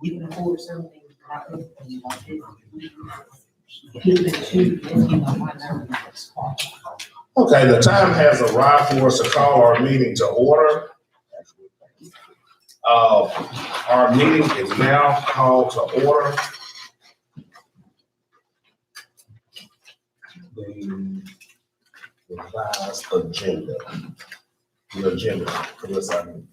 You can afford something like this. Okay, the time has arrived for us to call our meeting to order. Our meeting is now called to order. The revised agenda. The agenda for this item.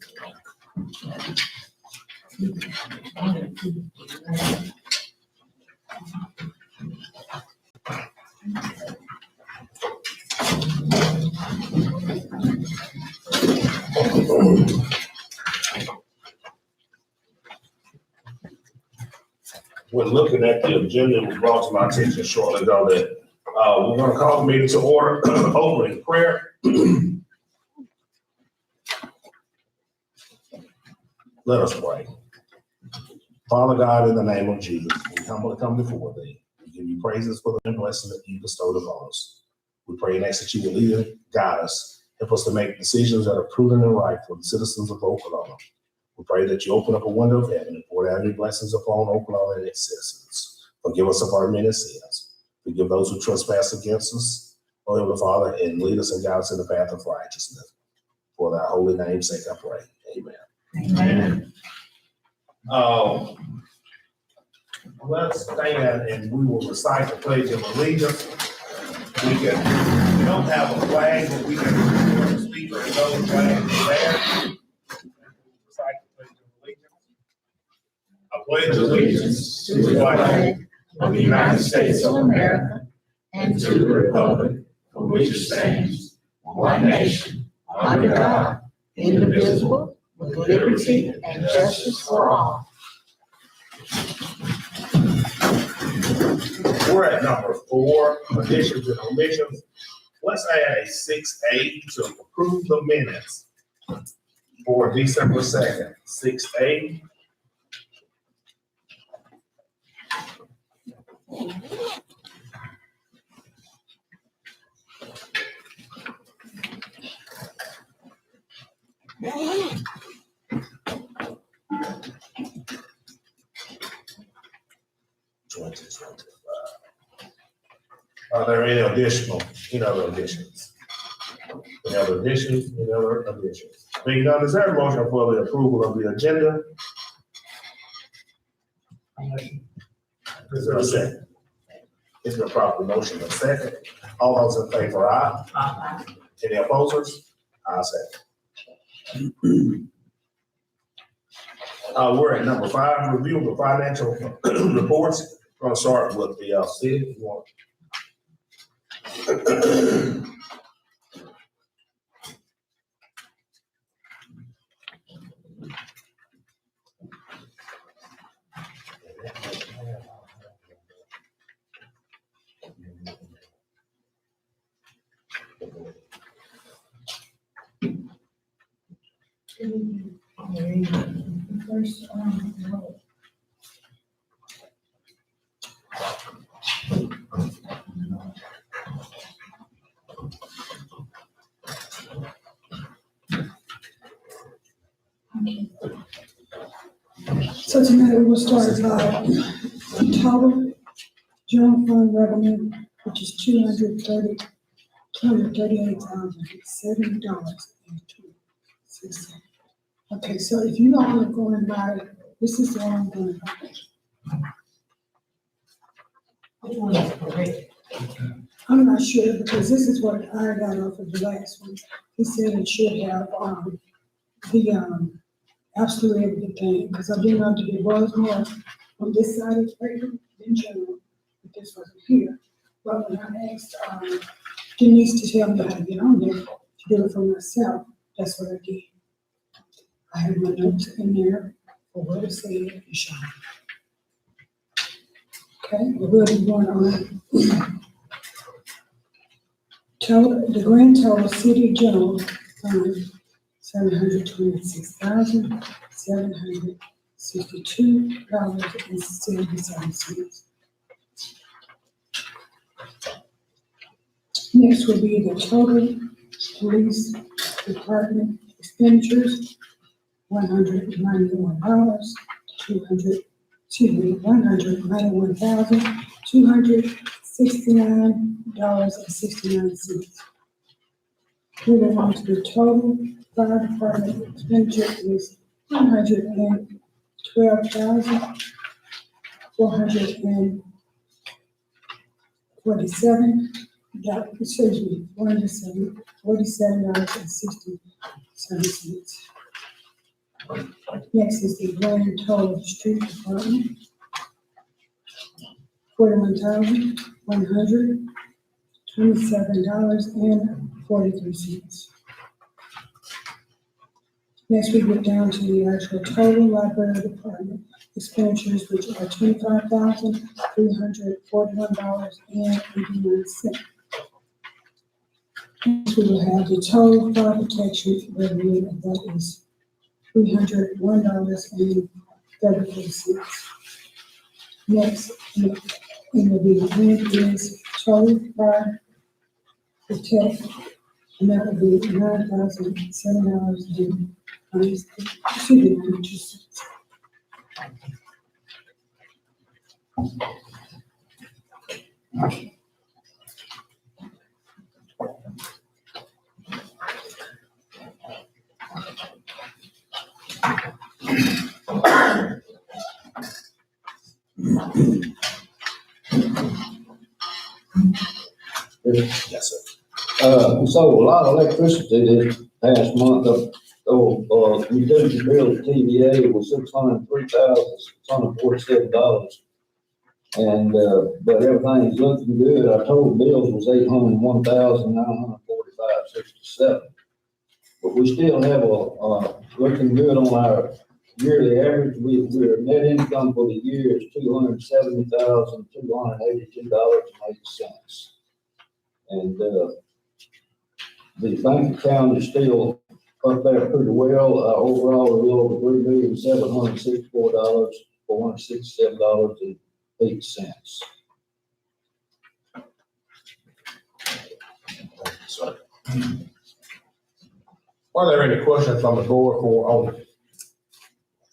When looking at the agenda, it was brought to my attention shortly ago that we're going to call the meeting to order, opening prayer. Let us pray. Father God, in the name of Jesus, we humbly come before thee. We give you praises for the blessing that you bestowed upon us. We pray and ask that you will lead and guide us, help us to make decisions that are prudent and right for the citizens of Okolona. We pray that you open up a window of heaven and pour down your blessings upon Okolona and its citizens. Forgive us of our many sins. Forgive those who trespass against us, O Heavenly Father, and lead us and guide us in the path of righteousness. For thy holy name's sake I pray. Amen. Amen. Let's stand and we will recite the Pledge of Allegiance. We don't have a flag, but we can speak for those flags there. Recite the Pledge of Allegiance. I pledge allegiance to the flag of the United States of America and to the republic for which it stands, one nation, under God, indivisible, with liberty and justice for all. We're at number 4, additions and omissions. Let's add a 6A to approve the minutes for December 2nd. 6A. Are there any other additions? Any other additions? Being done, is there a motion for the approval of the agenda? Is there a second? Is there a proper motion and second? All those in favor, aye. Aye. Any opposers? Aye, second. We're at number 5, review of the financial reports. We're going to start with the city. First, so tonight we will start by total general fund revenue, which is $238,070.20. Okay, so if you all are going by, this is the one I'm going by. Which one is correct? I'm not sure because this is what I got off of the last one. He said it should have, the, absolute everything, because I didn't know that it was more on this side of the paper than general, but this wasn't here. But when I asked, Denise to tell me how to get on there, to do it for myself, that's what I did. I have my notes in there for what it said and shown. Okay, we're going on. Total, the grand total city general fund, $726,762.77. Next will be the total police department expenditures, $191, $191,269.69. Moving on to the total fire department expenditure is $112,447, $147.67. Next is the grand total of the street department, $41,127.43. Next, we get down to the actual total library department expenditures, which are $25,341.89. Next, we will have the total fire protection revenue, and that is $301.34. Next, it will be rent is total fire protect, and that will be $9,007.92. Yes, sir. We sold a lot of electricity this past month. Utility bill at TVA was $603,647. And, but everything's looking good. Our total bills was $801,945.67. But we still have looking good on our yearly average. Our net income for the year is $270,282.80. And, the bank account is still up there pretty well. Overall, a little over $3,764,467.08. Sorry. Are there any questions from the board on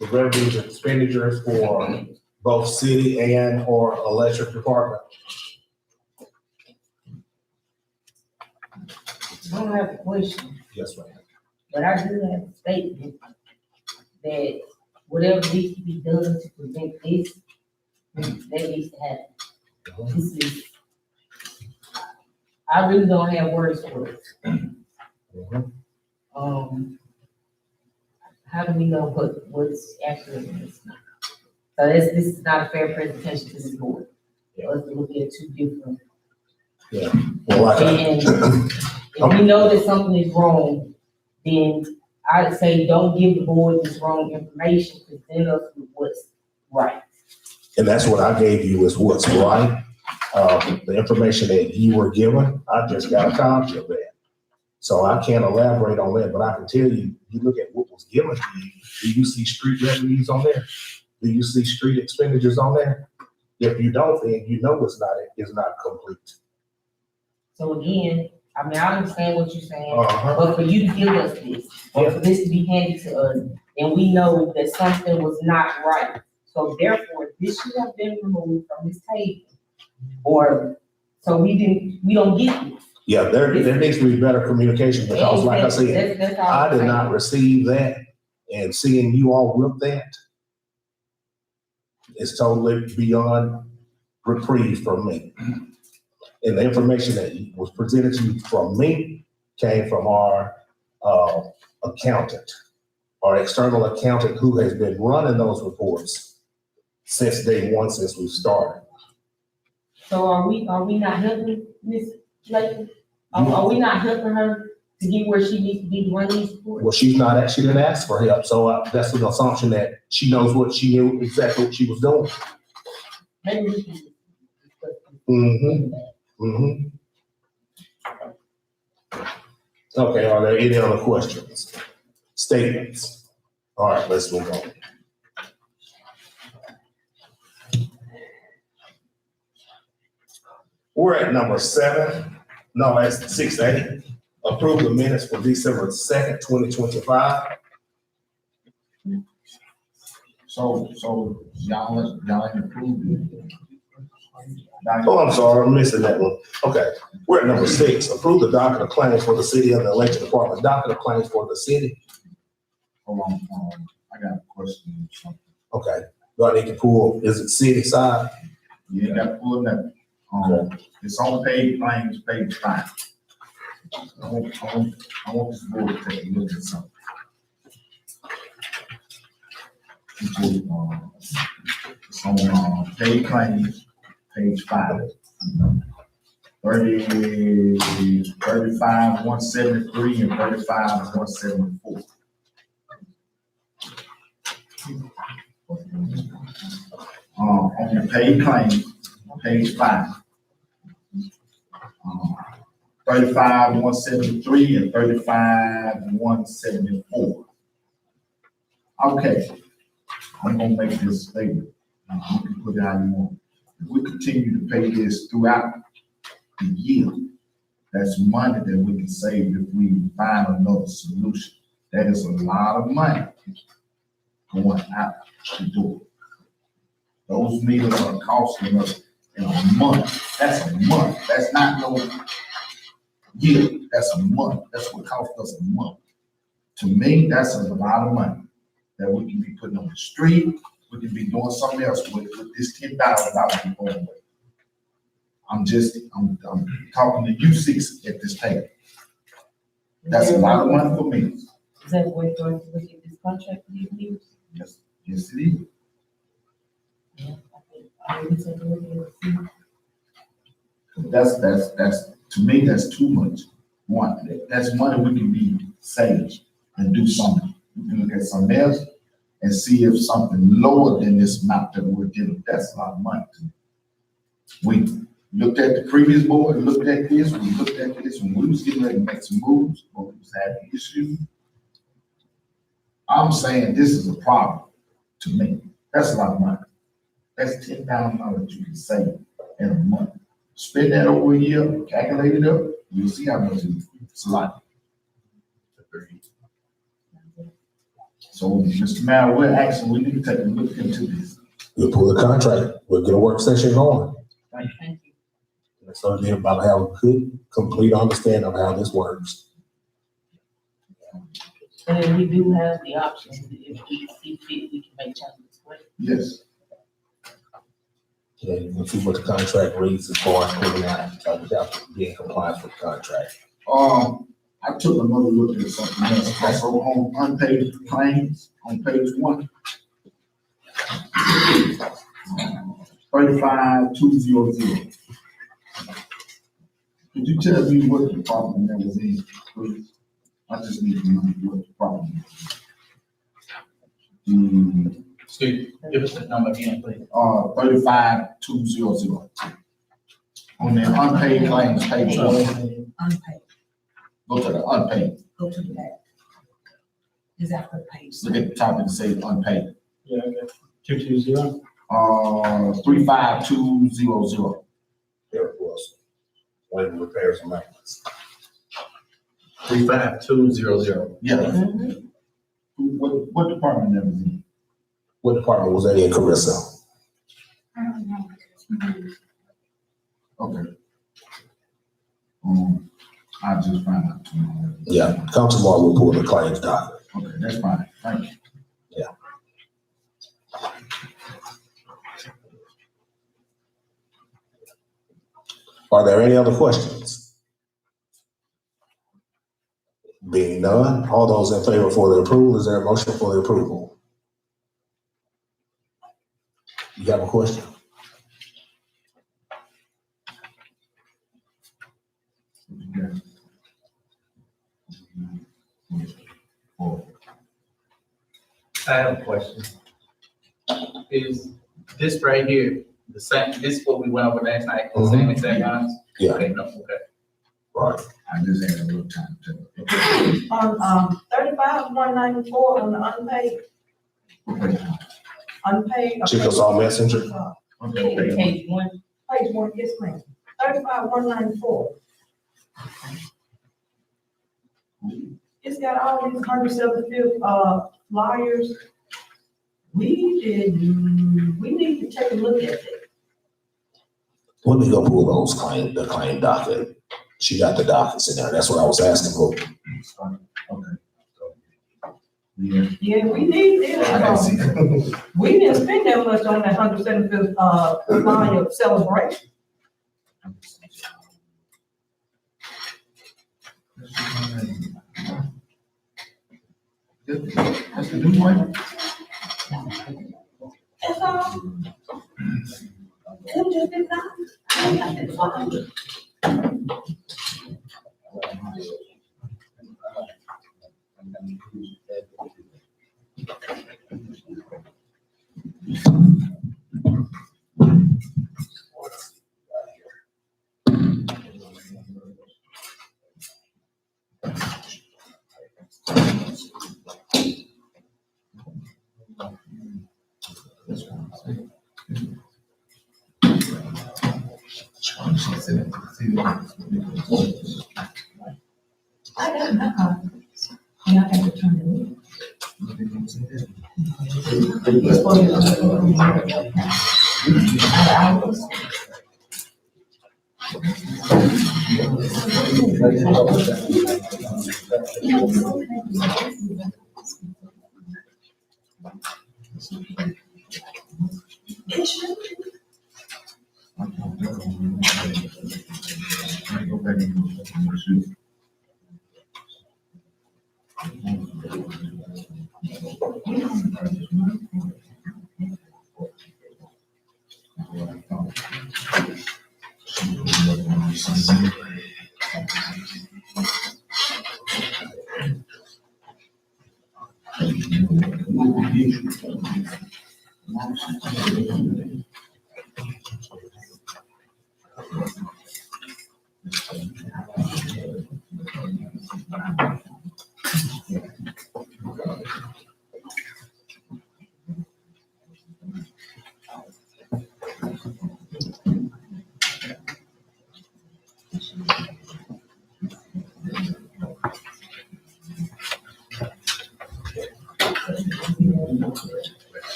the revenues and expenditures for both city and or electric department? I don't have a question, Yes, ma'am. but I do have a statement that whatever needs to be done to prevent this, that needs to happen. This is, I really don't have words for it. How do we know what's accurate in this? So this is not a fair presentation to this board. Let's look at two different. Yeah. Well, And if we know that something is wrong, then I'd say don't give the board this wrong information, present us with what's right. and that's what I gave you is what's right. The information that you were given, I just got a copy of that. So I can't elaborate on that, but I can tell you, you look at what was given to you, do you see street revenues on there? Do you see street expenditures on there? If you don't, then you know it's not complete. So again, I mean, I understand what you're saying, Uh-huh. but for you to give us this, or for this to be handed to us, then we know that something was not right. So therefore, this should have been removed from this table. Or, so we don't get it. Yeah, there needs to be better communication because like I said, That's all I I'm did saying. not receive that, and seeing you all with that is totally beyond reprieve from me. And the information that was presented to you from me came from our accountant, our external accountant who has been running those reports since day one, since we started. So are we not helping Ms. Layton? Are we not helping her to get where she needs to be to run these reports? Well, she didn't ask for help, so that's an assumption that she knows she knew exactly what she was doing. Maybe we can discuss Mm-hmm. that. Mm-hmm. Okay, are there any other questions? Statements? All right, let's move on. We're at number 7. No, that's 6A. Approve the minutes for December 2nd, 2025. So y'all ain't approved it. Oh, I'm sorry, I'm missing that one. Okay, we're at number 6, approve the docket of claims for the city of the election department, docket of claims for the city. Hold on, I got a question or something. Okay, do I need to pull, is it city side? You ain't got to pull that. It's on claims, page 5. I want this board to take a look at something. It's on paid claims, page 5. 35, 173 and 35, 174. On your paid claim, page 5. 35, 173 and 35, 174. Okay, I'm gonna make this statement. You can put it how you want. If we continue to pay this throughout the year, that's money that we can save if we find another solution. That is a lot of money going out the door. Those meters are costing us in a month. That's a month. That's not no year. That's a month. That's what cost us a month. To me, that's a lot of money that we can be putting on the street. We can be doing something else with this $10,000 going away. I'm talking to you 6 at this table. That's a lot of money for me. Is that what you're going to look at this contract for these years? Yes, it is. Yeah, I think take a look at it. That's to me, that's too much. One, that's money we can be saved and do something. We can look at something else and see if something lower than this amount that we're dealing. That's a lot of money to me. We looked at the previous board, looked at this, we looked at this when we was getting ready to make some moves, but we was having issues. I'm saying this is a problem to me. That's a lot of money. That's $10,000 you can save in a month. Spend that over a year, calculate it up, you'll see how much it's a lot. So, Mr. Mayor, we need to take a look into this. We'll pull the contract, we'll get a work session going. Thank you. So everybody have a good, complete understanding of how this works. And then we do have the option, if we see fit, we can make changes. Right? Yes. Okay, we'll see what the contract reads as far as putting out, we have to be in compliance with the contract. I took another look at something else, also on unpaid claims on page 1. 35200. Could you tell me what department that was in, please? I just need to know what department. Excuse me, give us the number again, please. 35200. On the unpaid claims, page 1. Unpaid, Go to the unpaid. go to the back. Is that the page? Look at the top and say unpaid. Yeah, okay. 220. 35200. There it was. When repairs and maintenance. 35200. Yeah. Mhm. What department that was in? What department was that in, Carissa? Okay. I'll just find out tomorrow. Yeah, come tomorrow, we'll pull the claims docket. Okay, that's fine. Thank you. Are there any other questions? Being none, all those in favor for the approval, is there a motion for the approval? You have a question? I have a question. Is this right here, the same, this is what we went over last night, the same exact lines? Yeah. Okay, no, okay. Right. I just had a little time to. On, 35,194 on the unpaid. Chickasaw Messenger? Okay. Page 1. Page 1, yes, ma'am. 35,194. It's got all these 175, liars We need to take a look at it. Let me go pull the claim docket. She got the dockets in there. That's what I was asking for. Okay. Yeah. Yeah, we need it. I didn't see that. We didn't spend that much on that 175th, line of celebration. That's the new one? That's all. It just did not. I didn't find it. I got my copy. And I got to turn it in. It's supposed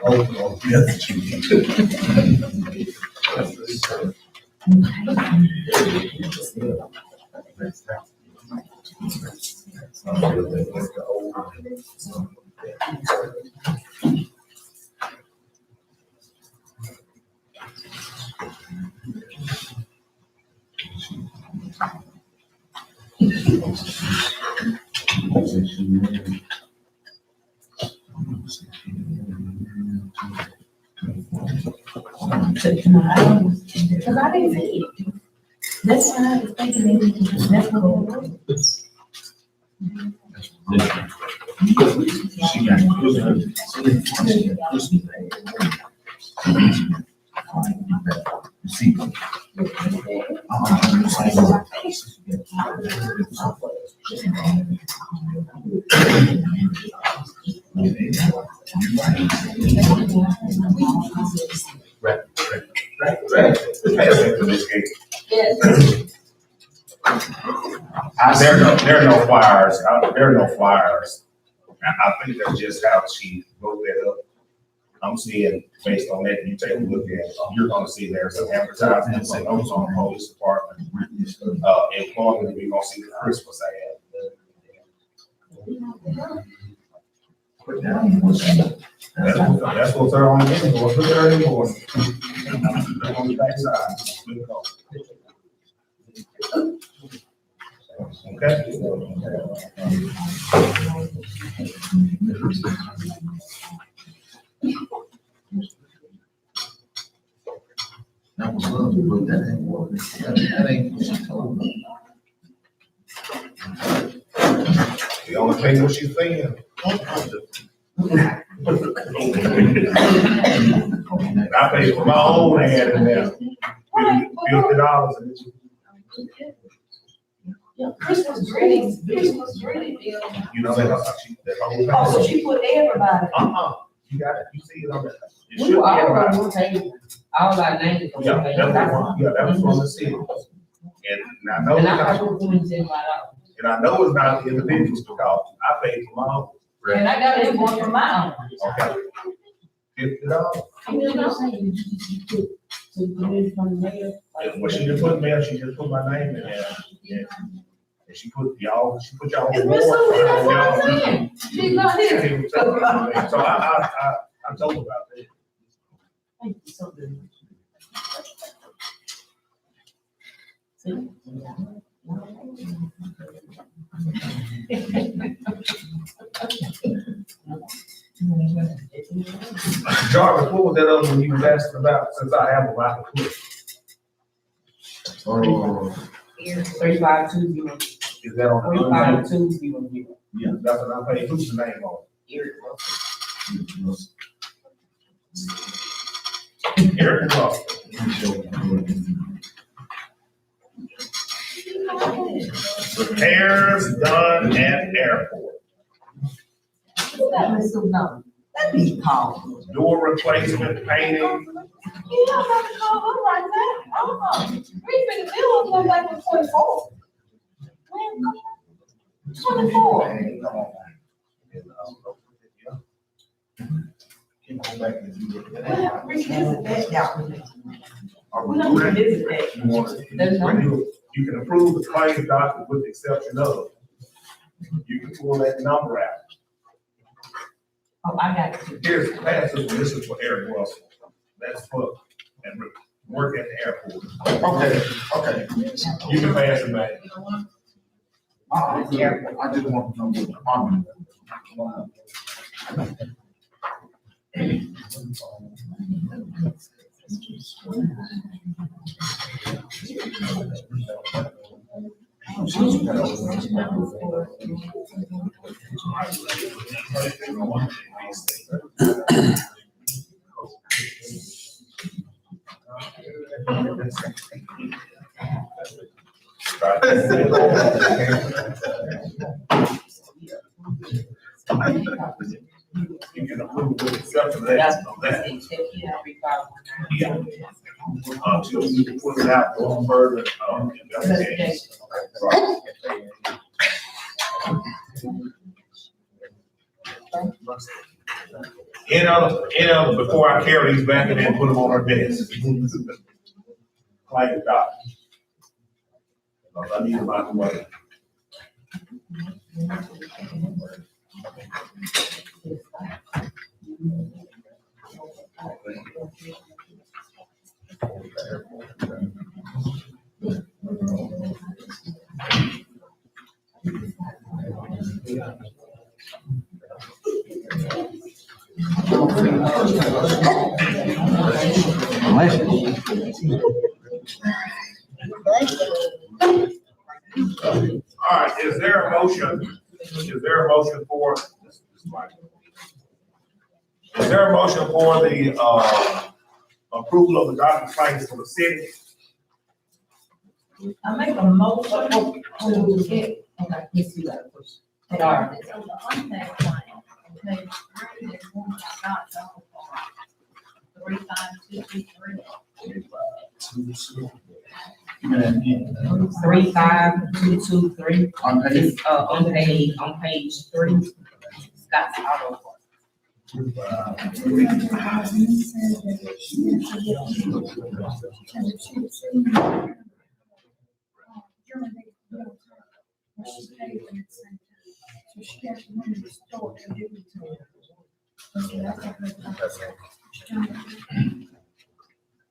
Oh, yes. because I didn't see it. That's why I was thinking maybe that's what it was. She got Christmas. See. Right. There are no flyers. There are no flyers. I think that's just how she wrote that up. I'm seeing, based on that, you take a look at, you're gonna see there's some advertisements and those on the police department. Employment, you're gonna see the Christmas ad. Put down. That's what's there on the invoice. Look at our invoice. On the backside. That was love, but that ain't what, that ain't what she told me. You only pay what you think. I paid for my own ad in there. $50. Christmas greetings, Bill. You know that whole. Oh, so she put everybody. You got it. You see it on there. It We should were be all everybody. on one table, all our names. on Yeah, one that table. was one. Yeah, that was from the city. And now, And I was going to send right out. And I know it's not the individuals because I paid for my own. And I got it one from my own. Okay. $50. And when she just put mail, she just put my name in there. And she put y'all. It's Miss Susie, that's what I'm saying. She's not here. So I told her about that. Thank you so very much. Jarvis, what was that other one you was asking about, since I have a lot of clues? Oh, 3520. Is that on the? 35200. Yeah, that's what I paid, who's the name on Eric Russell. it? Eric Russell. Repairs done at airport. That be called. Door replacement, painting, You don't have to call up like that. Oh, we finna bill on come back on 24. When? 24. can go back and do it. We'll have to revisit that, y'all. Are We'll we have to ready? revisit that. You want to- That's fine. You can approve the claim document with the exception of, you can pull that number out. Oh, I got you. Here's, pass this is for Eric Russell. That's for, and work at the airport. Okay. You can pass it back. I just want to know what the department. You can approve with the exception of That's that. that's the exception of 3519. Yeah. Until you can put it out for further, investigation. Any other, before I carry these back and then put them on our desk. Claim doc. I need them out of the way. All right, is there a motion? Is there a motion for? Is there a motion for the, approval of the document claims for the city? I make a motion to get, okay, Yes, you got a question. all right. So the untaxed claim, okay, there's one I got, so far. 35223. 35223. On page, It's, on page 3. Scott's auto.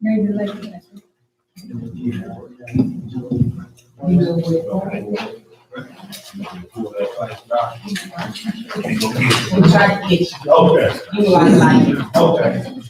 Maybe later. We try to get you. Okay, You like it. okay.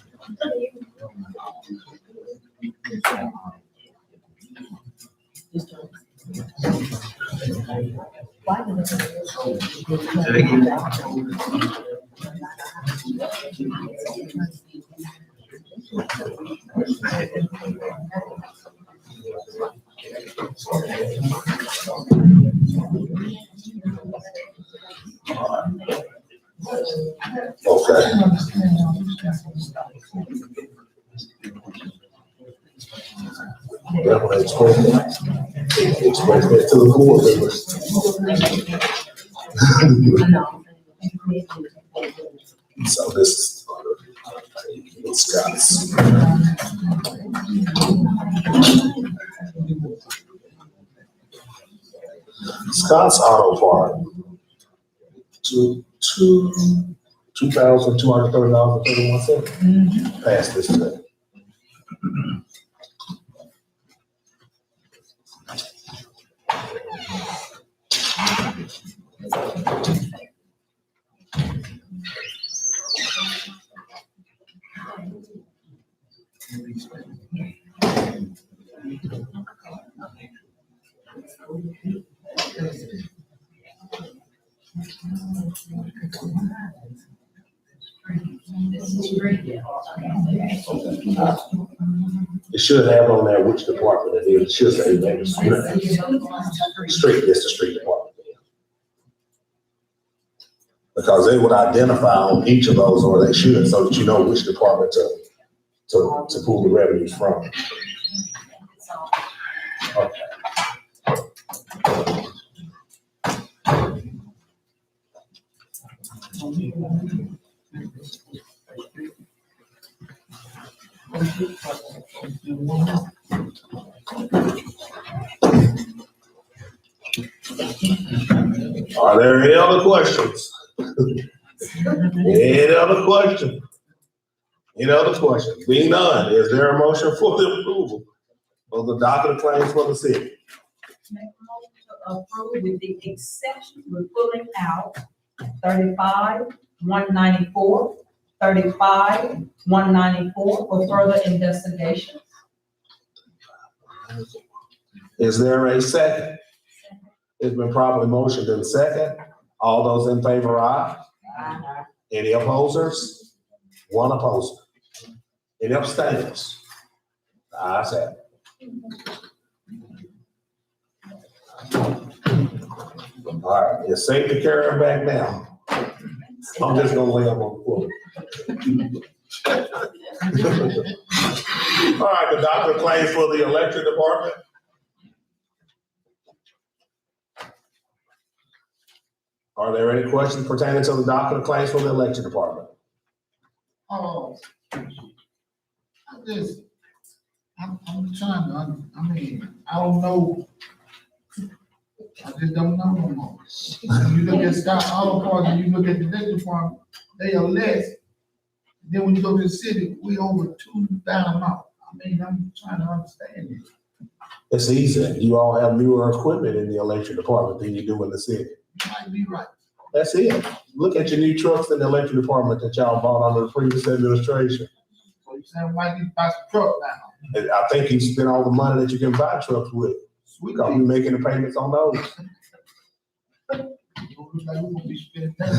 Express that to the board members. So this is Scott's. Scott's Auto Part. $2,230.31. Pass this today. It should have on there which department it is. It should say maybe street, that's the street department. Because they would identify on each of those, or they should, so that you know which department to pull the revenues from. Okay. Are there any other questions? Any other questions? Any other questions? Being none, is there a motion for the approval of the docket of claims for the city? Make a motion to approve with the exception, we're pulling out 35-194, 35-194 for further investigation. Is there a second? It's been properly motioned and second. All those in favor, aye. Any opposers? One opposer. Any abstainers? The ayes have it. All right, it's safe to carry them back now. I'm just gonna lay them on the floor. All right, the doctor claims for the electric department. Are there any questions pertaining to the docket of claims for the election department? Oh, I'm trying to, I mean, I don't know. I just don't know no more. When you look at Scott Auto Parts and you look at the next department, they are less. Then when you go to the city, we over 2,000 amount. I mean, I'm trying to understand it. It's easy. You all have newer equipment in the election department than you do in the city. You might be right. That's it. Look at your new trucks in the electric department that y'all bought under the previous administration. So you saying why you buy some truck now? And I think you spent all the money that you can buy trucks with. Sweet. Because we making the payments on those. It looks like we're gonna be spending that.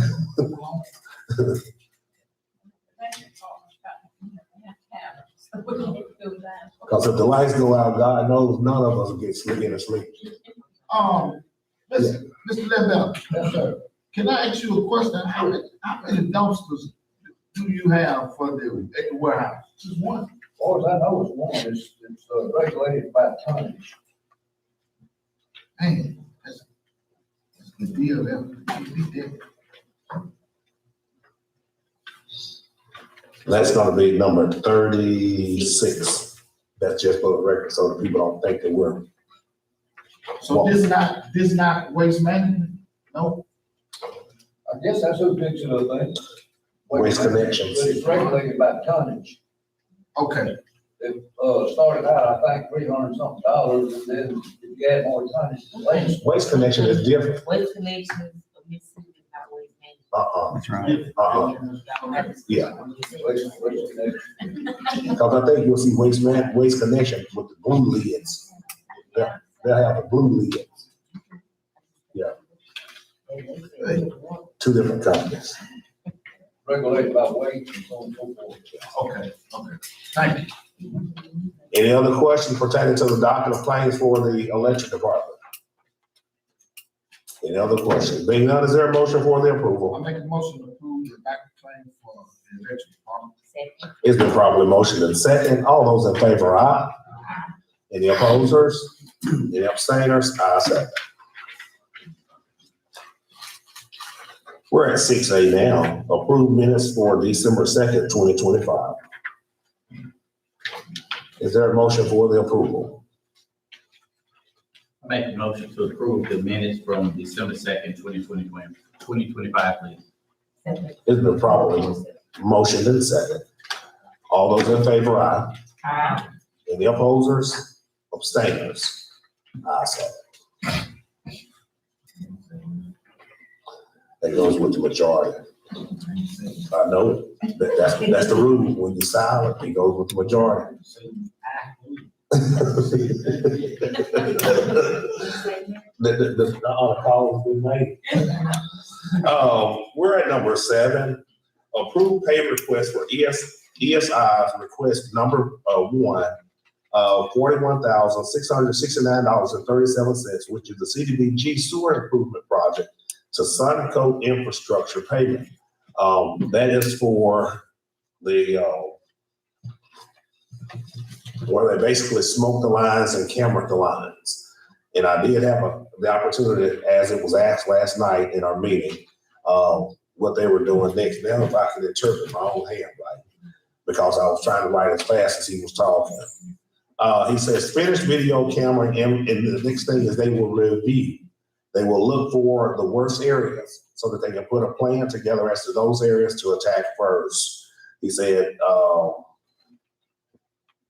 Because if the lights go out, God knows none of us will get sleep in a sleep. Listen, Mr. Lindell. Yes, sir. Can I ask you a question? How many dumpsters do you have for at the warehouse? Just one? As far as I know, it's one, it's regulated by tonnage. Man, that's a good deal there. That's gonna be number 36. That's just for the record, so the people don't think that we're. So this not waste management? No? I guess that's who picks it up, I think. Waste Connections. But it's regulated by tonnage. Okay, It, started out, I think, $300-something, and then if you add more tonnage to waste. Waste Connection is different. Waste collections of Mississippi is not waste management. That's right. Yeah. Waste connection. Because I think you'll see Waste Connection with the blue lids. Yeah, they'll have the blue lids. Two different companies. Regulated by weight and so on and so forth. okay. Thank you. Any other questions pertaining to the docket of claims for the election department? Any other questions? Being none, is there a motion for the I approval? make a motion to approve the back claim for the election department. Second. It's been properly motioned and second. All those in favor, aye. Any opposers? Any abstainers? Ayes have it. We're at 6A now. Approved minutes for December 2nd, 2025. Is there a motion for the approval? I make a motion to approve the minutes from December 2nd, 2025, please. It's been properly motioned and second. All those in favor, aye. Aye. Any opposers, abstainers? Ayes have it. That goes with the majority. I know, that's the rule. When you're silent, it goes with the majority. The call has been made. We're at number 7, approved pay request for ESI's request number 1, $41,669.37, which is the CDBG sewer improvement project to Suncoat infrastructure payment. That is for the, where they basically smoke the lines and camera the lines. And I did have the opportunity, as it was asked last night in our meeting, what they were doing next. Now, if I could interpret my own handwriting, because I was trying to write as fast as he was talking. He says, finish video camera, and the next thing is they will review. They will look for the worst areas so that they can put a plan together as to those areas to attack first. He said,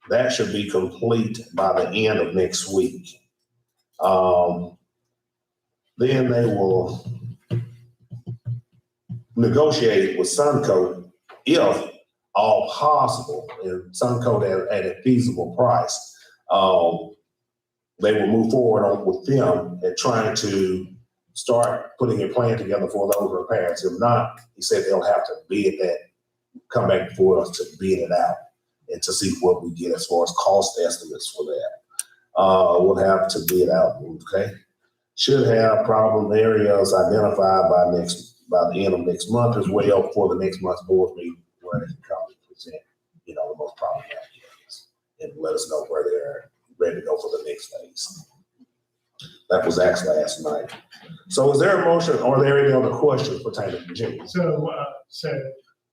that should be complete by the end of next week. Then they will negotiate with Suncoat if all possible, and Suncoat at a feasible price. They will move forward with them and trying to start putting a plan together for those repairs. If not, he said they'll have to bid that, come back before us to bid it out and to see what we get as far as cost estimates for that. We'll have to bid out, okay? Should have problem areas identified by the end of next month as well for the next month's board meeting, where they can come and present, the most problematic areas and let us know where they're ready to go for the next phase. That was asked last night. So is there a motion, or are there any other questions pertaining to Jimmy? So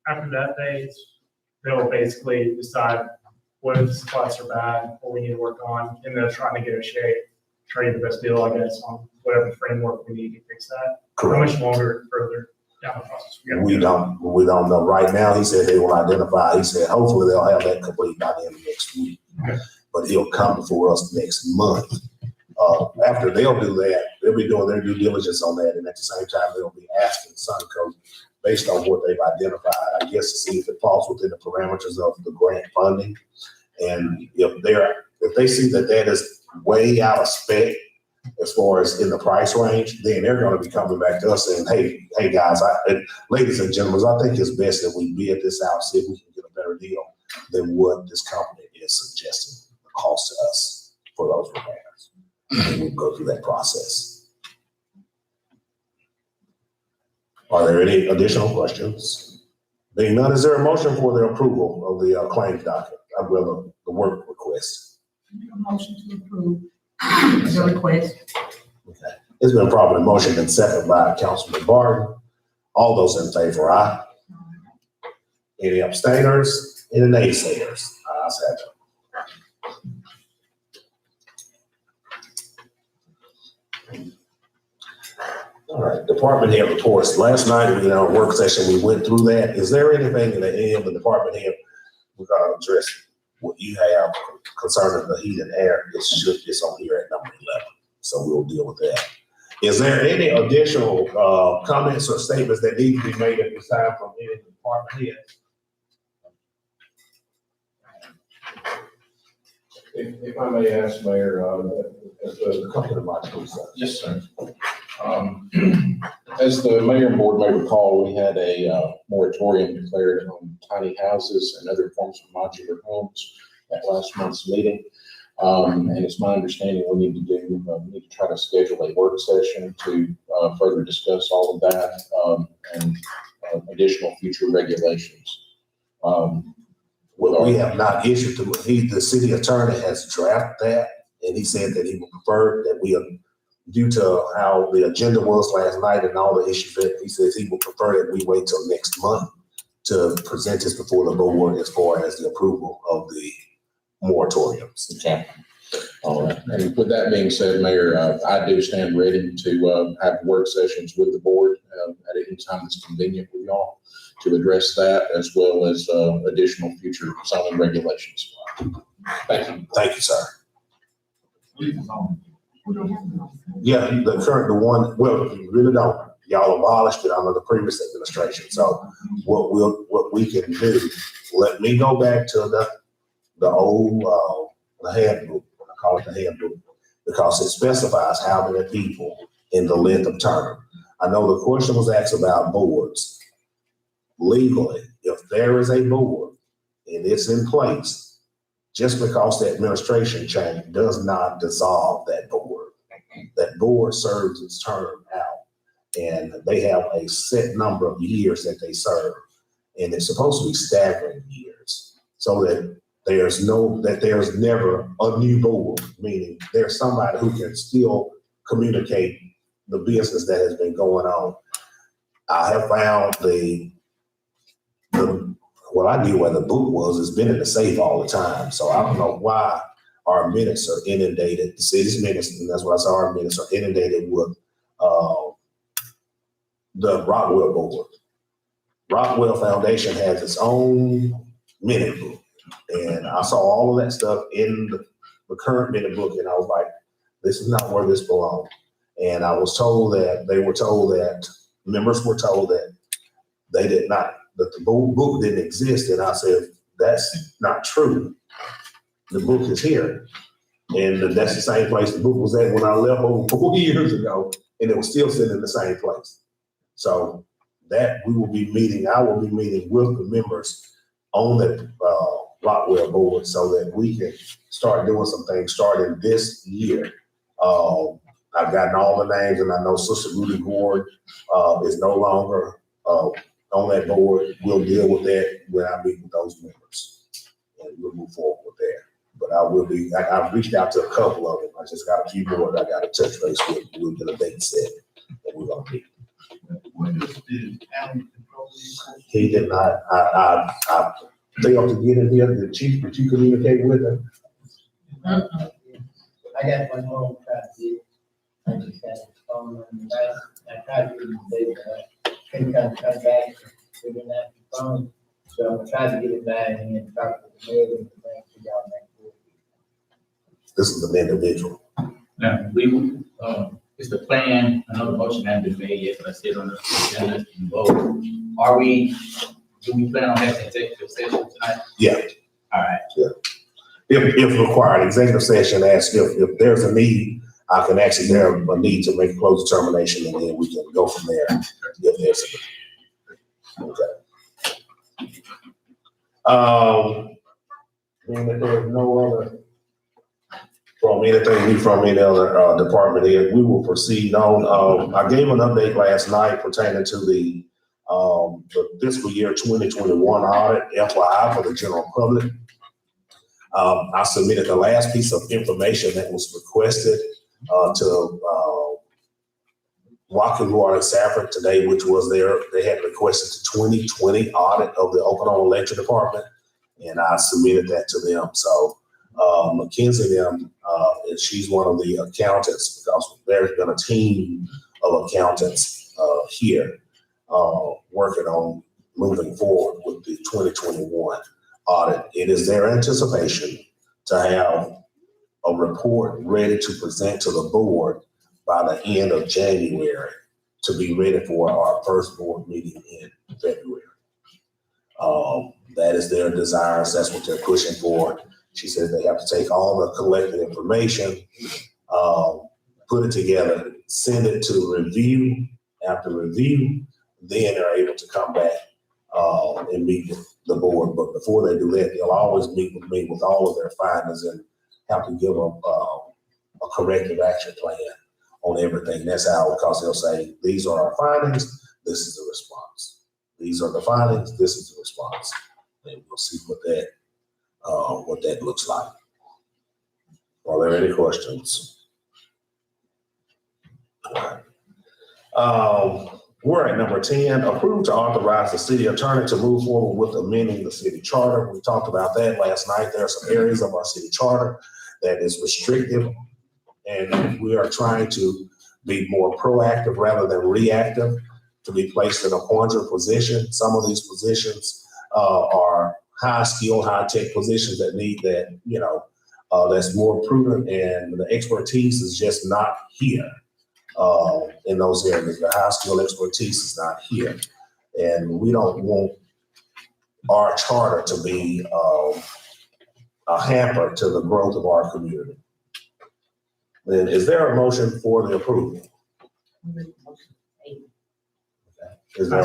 after that phase, they'll basically decide what if the spots are bad, what we need to work on, and they're trying to negotiate, try to get the best deal, I guess, on whatever framework we need to fix that. How Correct. much longer further down the process? We don't know. Right now, he said they will identify, he said hopefully they'll have that complete by the end of next week. Okay. But he'll come before us next month. After they'll do that, they'll be doing their due diligence on that, and at the same time, they'll be asking Suncoat based on what they've identified, I guess, to see if it falls within the parameters of the grant funding. And if they see that is way out of spec as far as in the price range, then they're going to be coming back to us saying, hey guys, ladies and gentlemen, I think it's best that we bid this out, see if we can get a better deal than what this company is suggesting the cost to us for those repairs. And we'll go through that process. Are there any additional questions? Being none, is there a motion for the approval of the claims docket? The work request. Motion to approve the request. Okay. It's been properly motioned and seconded by Councilman Barton. All those in favor, aye. Any abstainers? Any naysayers? Ayes have it. All right, department head reports. Last night, in our work session, we went through that. Is there anything in any of the department head we're going to address what you have concerning the heat and air? It's on here at number 11, so we'll deal with that. Is there any additional comments or statements that need to be made at this time from any of the department heads? If I may ask, Mayor, Come to the mic, please, sir. yes, sir. As the mayor and board may recall, we had a moratorium declared on tiny houses and other forms of modular homes at last month's meeting. And it's my understanding we need to try to schedule a work session to further discuss all of that and additional future regulations. Well, we have not issued the city attorney has drafted that, and he said that he would prefer that we due to how the agenda was last night and all the issues that he says he would prefer that we wait till next month to present this before the board as far as the approval of the moratoriums. Okay. All right. And with that being said, Mayor, I do stand ready to have work sessions with the board at any time that's convenient with y'all to address that, as well as additional future zoning regulations. Thank you. Thank you, sir. Please, on. Yeah, the one, well, you really don't. Y'all abolished it under the previous administration. So what we can do, let me go back to the old, the handbook, I call it the handbook, because it specifies how many people in the length of term. I know the question was asked about boards. Legally, if there is a board and it's in place, just because the administration change does not dissolve that board. That board serves its term out, and they have a set number of years that they serve, and it's supposed to be staggering years, so that there's never a new board, meaning there's somebody who can still communicate the business that has been going on. I have found what I knew where the book was has been in the safe all the time, so I don't know why our minutes are inundated, the city's minutes, and that's why I saw our minutes are inundated with the Rockwell board. Rockwell Foundation has its own minute book, and I saw all of that stuff in the current minute book, and I was like, this is not where this belongs. And I was told that members were told that that the book didn't exist, and I said, that's not true. The book is here. And that's the same place the book was at when I left over 4 years ago, and it was still sitting in the same place. So that I will be meeting with the members on the Rockwell board so that we can start doing some things starting this year. I've gotten all the names, and I know Sister Rudy Ward is no longer on that board. We'll deal with that when I meet with those members, and we'll move forward with that. But I've reached out to a couple of them. I just got a few more that I got to touch base with. We'll get a date set, and we're going to meet. When does the county control these? He did not, I failed to get in here. The chief, did you communicate with him? I got one more try to get. I just got his phone on the back. I tried to get him today, but I couldn't come back and figure out the phone. So I'm gonna try to get it back and then talk to the mayor and bring to y'all next week. This is an individual. Now, it's the plan, I know the motion hasn't been made yet, but I see it on the agenda to vote. Do we plan on having executive session tonight? Yeah. All right. If required, executive session asks if there's a need, I can actually have a need to make a close determination, and then we can go from there. If there's a need. Okay. Being that there's no other from any other department here, we will proceed on. I gave an update last night pertaining to the fiscal year 2021 audit, FYI, for the general public. I submitted the last piece of information that was requested to Walking Water Safford today, which was they had requested the 2020 audit of the Okolona Electric Department, and I submitted that to them. So Mackenzie, and she's one of the accountants, because there's been a team of accountants here working on moving forward with the 2021 audit. It is their anticipation to have a report ready to present to the board by the end of January to be ready for our first board meeting in February. That is their desires. That's what they're pushing for. She says they have to take all the collected information, put it together, send it to review. After review, then they're able to come back and meet with the board. But before they do that, they'll always meet with me with all of their findings and have to give them a corrective action plan on everything. That's how, because they'll say, these are our findings, this is the response. These are the findings, this is the response. And we'll see what that looks like. Are there any questions? We're at number 10, approve to authorize the city attorney to move forward with amending the city charter. We talked about that last night. There are some areas of our city charter that is restrictive, and we are trying to be more proactive rather than reactive, to be placed in a appointed position. Some of these positions are high skill, high tech positions that need that, that's more prudent, and the expertise is just not here. In those areas, the high skill expertise is not here. And we don't want our charter to be a hamper to the growth of our community. Then is there a motion for the approval? Is there?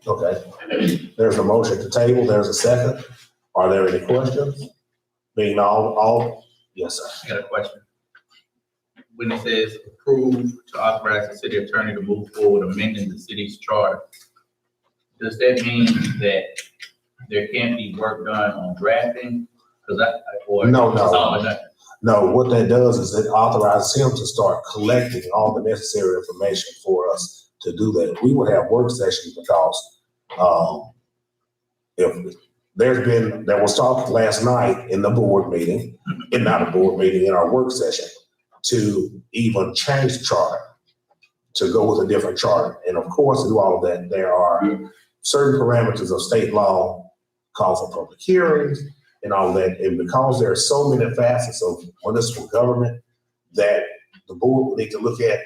Okay. There's a motion to table. There's a second. Are there any questions? Being all, yes, sir. I got a question. When it says approve to authorize the city attorney to move forward amending the city's charter, does that mean that there can't be work done on drafting? Or No. it's all or nothing? No, what that does is it authorizes him to start collecting all the necessary information for us to do that. We would have work sessions because if there was talk last night in the board meeting, in our work session, to even change the charter, to go with a different charter. And of course, to do all of that, there are certain parameters of state law, call for public hearings and all that. And because there are so many facets of municipal government that the board would need to look at,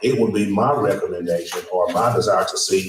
it would be my recommendation or my desire to see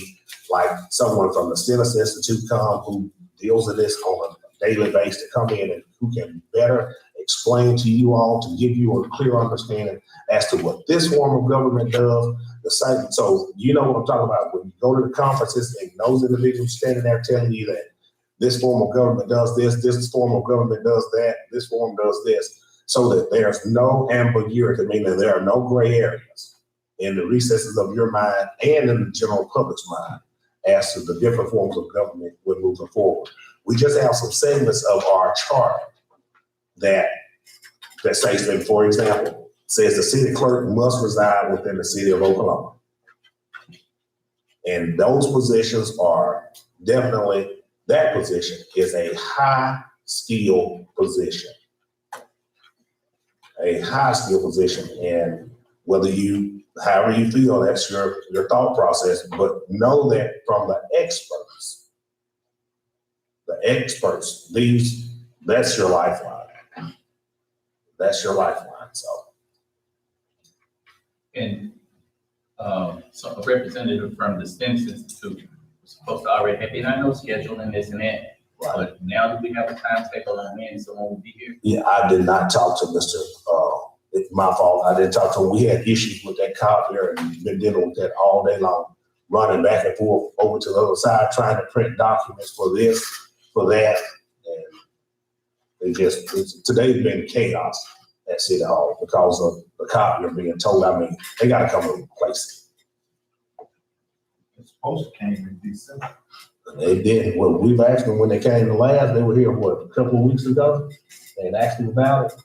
like someone from the Stennis Institute come who deals with this on a daily basis to come in and who can better explain to you all, to give you a clear understanding as to what this form of government does. The same, so you know what I'm talking about. When you go to the conferences and those individuals standing there telling you that this form of government does this form of government does that, this form does this, so that there's no ambiguity, meaning there are no gray areas in the recesses of your mind and in the general public's mind as to the different forms of government we're moving forward. We just have some segments of our charter that says that, for example, says the city clerk must reside within the city of Okolona. And those positions are definitely, that position is a high skill position. A high skill position. And however you feel, that's your thought process, but know that from the experts, that's your lifeline. That's your lifeline, so. And so a representative from the Stennis Institute was supposed to already have been, I know scheduling this and that, but now that we have a timetable on when someone will be here. Yeah, I did not talk to Mr. It's my fault. I didn't talk to him. We had issues with that copier and been dealing with that all day long, running back and forth over to the other side, trying to print documents for this, for that. And today's been chaos at City Hall because of the copier being told, they gotta come and replace It's supposed to came in December. it. They did. Well, we've asked them when they came to last, they were here, a couple of weeks ago? And asked them about it.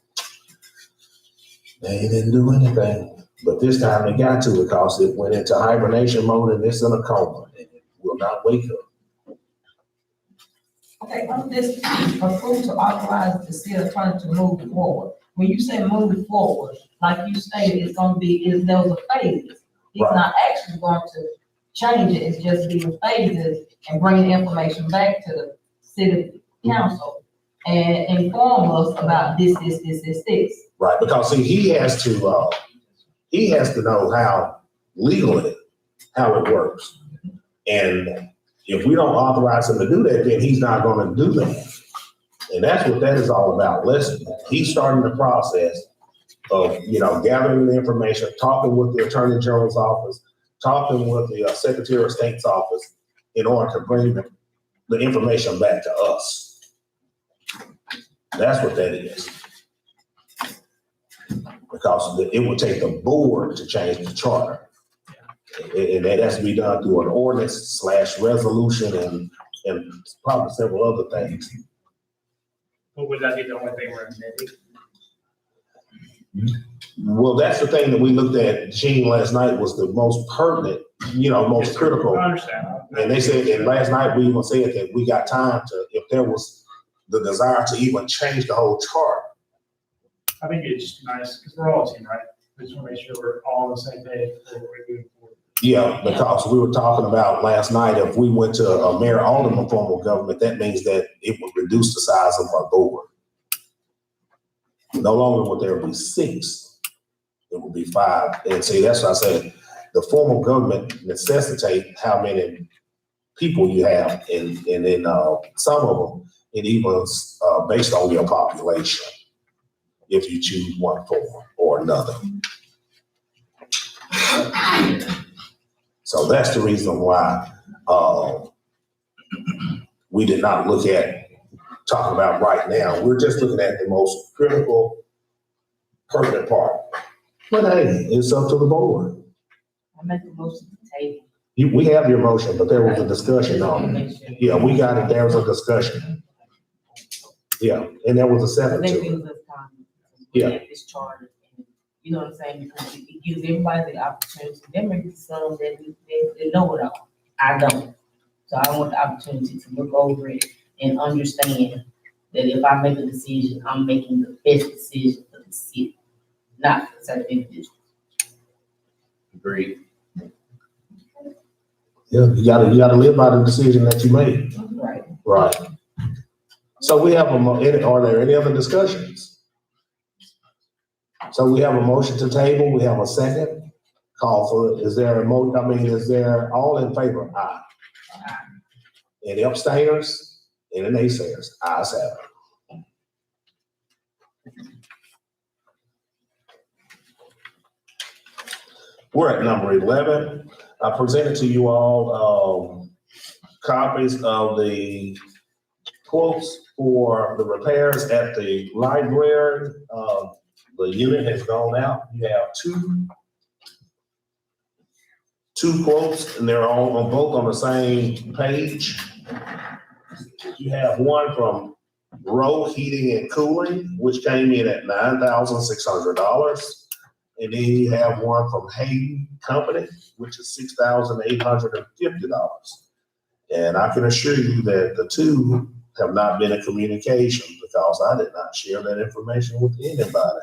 They didn't do anything. But this time they got to because it went into hibernation mode and it's in a coma and it will not wake up. Okay, on this, approve to authorize the city attorney to move forward. When you say move forward, like you stated, it's gonna be, those are phases. He's Right. not actually going to change it, it's just being phases and bringing information back to the city council and inform us about this. Right, because see, he has to know how legally, how it works. And if we don't authorize him to do that, then he's not gonna do that. And that's what that is all about. He's starting the process of, gathering the information, talking with the Attorney General's office, talking with the Secretary of State's office in order to bring the information back to us. That's what that is. Because it would take the board to change the charter. And that has to be done through an ordinance / resolution and probably several other things. But would that be the only thing we're amending? Well, that's the thing that we looked at, Gene, last night was the most pertinent, most critical. I understand. And they said, and last night we even said that we got time to, if there was the desire to even change the whole chart. I think it's just nice, because we're all a team, right? We just want to make sure we're all on the same page before we're moving forward. Yeah, because we were talking about last night, if we went to a mayor alderman form of government, that means that it would reduce the size of our board. No longer would there be 6, it would be 5. And see, that's what I said, the form of government necessitate how many people you have, and then some of them, it even based on your population, if you choose one form or another. So that's the reason why we did not look at talking about right now. We're just looking at the most critical, pertinent part. But hey, it's up to the board. I make a motion to table. We have your motion, but there was a discussion on it. Yeah, we got it. There was a discussion. Yeah, and there was a second That to it. gives us time to Yeah. look at this charter. You know what I'm saying? Because it gives everybody the opportunity. There may be some that know it all. I don't. So I want the opportunity to look over it and understand that if I make a decision, I'm making the best decision for the city, not for certain individuals. Agreed. Yeah, you gotta live by the decision that you made. Right. Right. So we have are there any other discussions? So we have a motion to table, we have a second call for, is there is there all in favor? Aye. Any abstainers? Any naysayers? Ayes have it. We're at number 11. I presented to you all copies of the quotes for the repairs at the library. The unit has gone out. You have two quotes, and they're all on both on the same page. You have one from Row Heating and Cooling, which came in at $9,600. And then you have one from Hayden Company, which is $6,850. And I can assure you that the two have not been in communication, because I did not share that information with anybody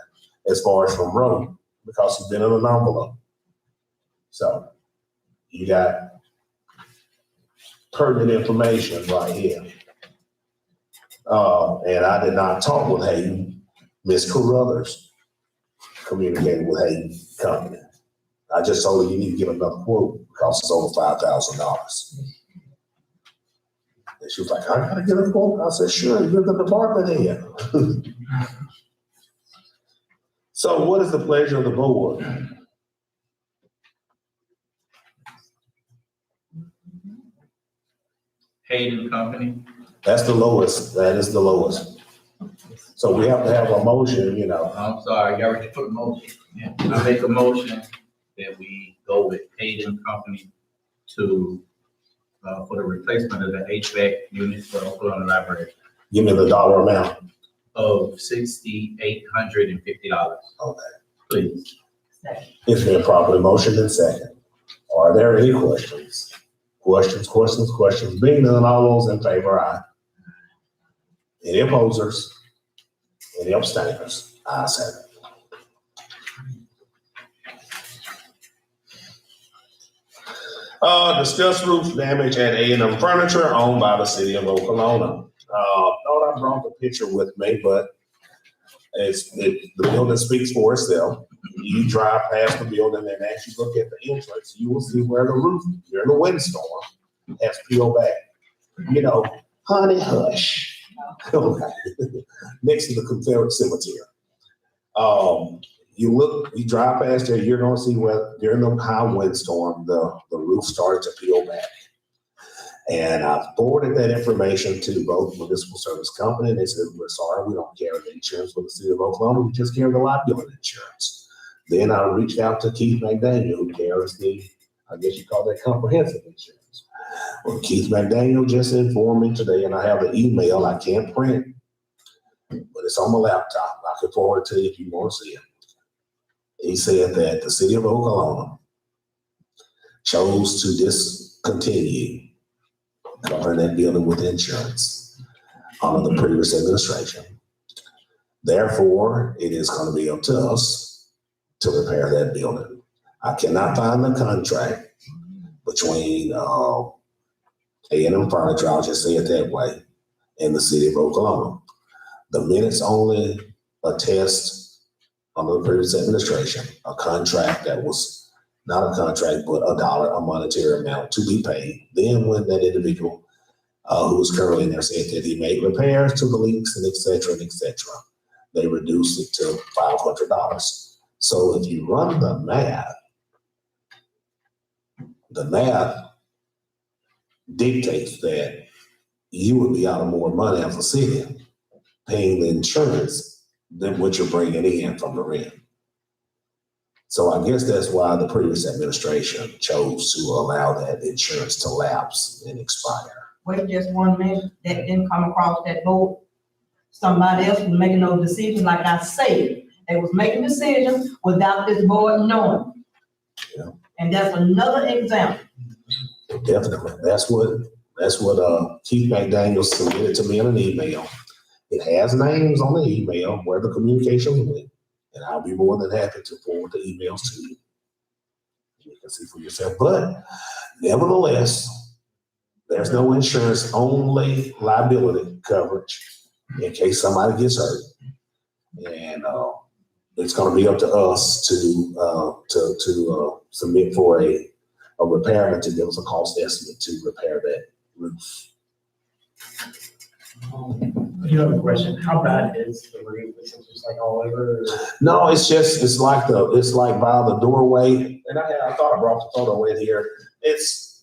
as far as from Row, because it's been in an envelope. So you got pertinent information right here. And I did not talk with Hayden. Ms. Carruthers communicated with Hayden Company. I just told her you need to get another quote because it's over $5,000. And she was like, I gotta get a quote. I said, sure, you're the department head. So what is the pleasure of the board? Hayden Company. That's the lowest. That is the lowest. So we have to have a motion, I'm sorry, you already put a motion. Yeah. I make a motion that we go with Hayden Company to, for the replacement of the HVAC unit for Okolona Library Give me the dollar amount. of $6,850. Okay. Please. It's been properly motioned and second. Are there any questions? Questions? Being none, all those in favor, aye. Any opposers? Any abstainers? Ayes have it. Discuss roof damage at A&M Furniture owned by the city of Okolona. Thought I brought the picture with me, but the building speaks for itself. You drive past the building and as you look at the entrance, you will see where the roof during the windstorm has peeled back. Honey hush. Okay. Next to the Confederate Cemetery. You drive past there, you're gonna see where during the high windstorm, the roof started to peel back. And I forwarded that information to both municipal service company, and they said, we're sorry, we don't carry the insurance for the city of Oklahoma, we just carry the liability insurance. Then I reached out to Keith McDaniel, who carries I guess you call that comprehensive insurance. Well, Keith McDaniel just informed me today, and I have the email, I can't print, but it's on my laptop. I can forward it to you if you want to see it. he said that the city of Okolona chose to discontinue covering that building with insurance under the previous administration. Therefore, it is going to be up to us to repair that building. I cannot find the contract between A&M Furniture, I'll just say it that way, and the city of Okolona. The minutes only attest under the previous administration, a contract that was not a contract, but a monetary amount to be paid. Then when that individual who was currently in there said that he made repairs to the leaks and et cetera, they reduced it to $500. So if you run the math dictates that you would be out of more money as a city paying the insurance than what you're bringing in from the rent. So I guess that's why the previous administration chose to allow that insurance to lapse and expire. Wait just 1 minute, that didn't come across that board. Somebody else was making those decisions, like I said, they was making decisions without this board knowing. Yeah. And that's another example. Definitely. That's what Keith McDaniel submitted to me in an email. It has names on the email where the communication went, and I'll be more than happy to forward the emails to you. You can see for yourself. But nevertheless, there's no insurance, only liability coverage in case somebody gets hurt. And it's going to be up to us to submit for a repairman to give us a cost estimate to repair that roof. You have a question, how bad is the roof? Is it just like all over? Or? No, it's like by the doorway. And I thought I brought the photo in here. It's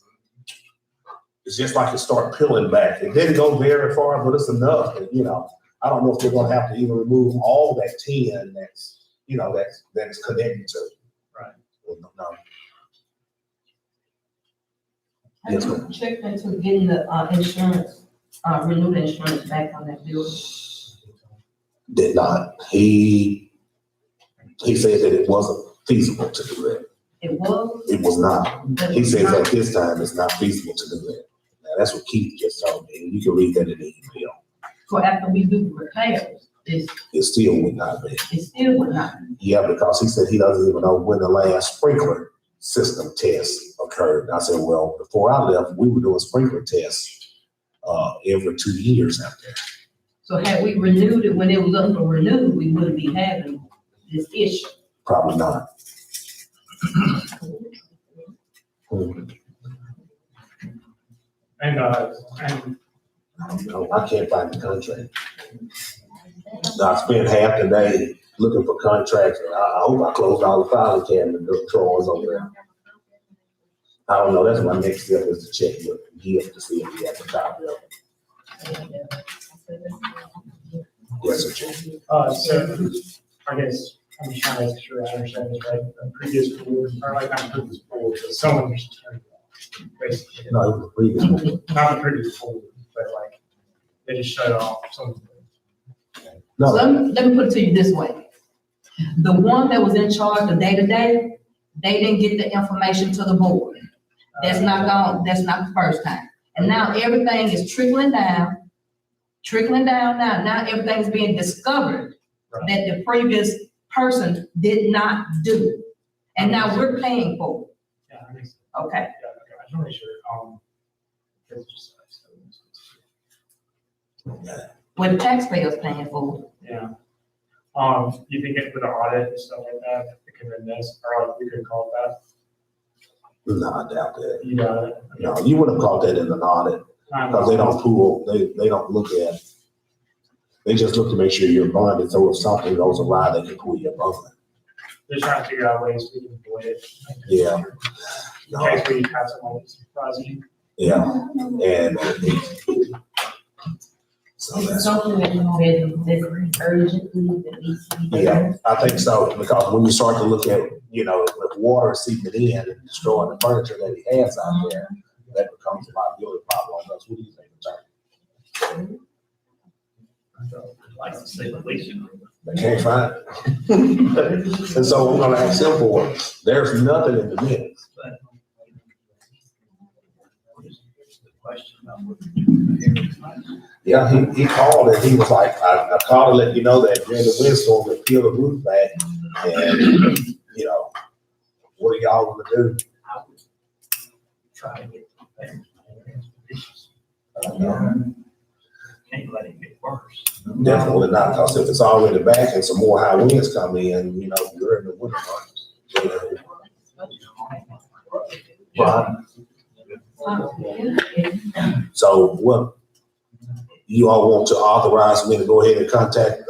just like it started peeling back. It didn't go very far, but it's enough. And, I don't know if they're going to have to even remove all that tin that's connected to it. Right. No. Have Yes, you checked into getting the insurance, renewed insurance back on that building? Did not. He said that it wasn't feasible to do that. It was? It was not. But He it's says not. at this time it's not feasible to do that. Now, that's what Keith just told me. And you can read that in the email. So after we do the repairs, It still would not be. it still would not. Yeah, because he said he doesn't even know when the last sprinkler system test occurred. And I said, well, before I left, we were doing sprinkler tests every 2 years out there. So had we renewed it when it was up for renewal, we wouldn't be having this issue. Probably not. And I can't find the contract. I spent half the day looking for contracts, and I hope I closed all the filing cabinet drawers over there. I don't know. That's my next step is to check your gift to see if we have the copy of it. Yes, sir, Jim. so I guess I'm just trying to make sure I understand this right. The previous board, or like not previous board, but someone just turned it off, basically. No, it was previous. Not the previous board, but like they just shut it off. Something. So No, let me put it to you this way. The one that was in charge of day-to-day, they didn't get the information to the board. That's not the first time. And now everything is trickling down now. Now everything's being discovered that the previous person did not do. And now we're paying for it. Yeah, I think Okay? so. Okay, I just want to make sure. It's just, When taxpayers paying for it. yeah. You think it with an audit and stuff like that, it can been this, or like we could call it that? no, I doubt that. You got it. No, you would have caught that in an audit because they don't pool, they don't look at, they just look to make sure you're bonded. So if something goes awry, they can pull your bond. Just trying to figure out ways we can avoid it. Yeah. In No, case we have someone surprise you. yeah, and so Is it that's, something that's urgently that needs to be done? yeah, I think so, because when you start to look at, if water is seeping in and destroying the furniture that he has out there, that becomes a liability problem on us. What do you think, attorney? I'd like to say the least. They can't find it. And so I'm gonna ask him for it. There's nothing in the minutes. Yeah, he called and he was like, I called to let you know that during the windstorm, they peeled the roof back. And, you know, what are y'all gonna do? I would try to get the things. Can't let it get worse. Definitely not, because if it's already back and some more high winds come in, you know, you're in the winter months. Right. So what, you all want to authorize me to go ahead and contact,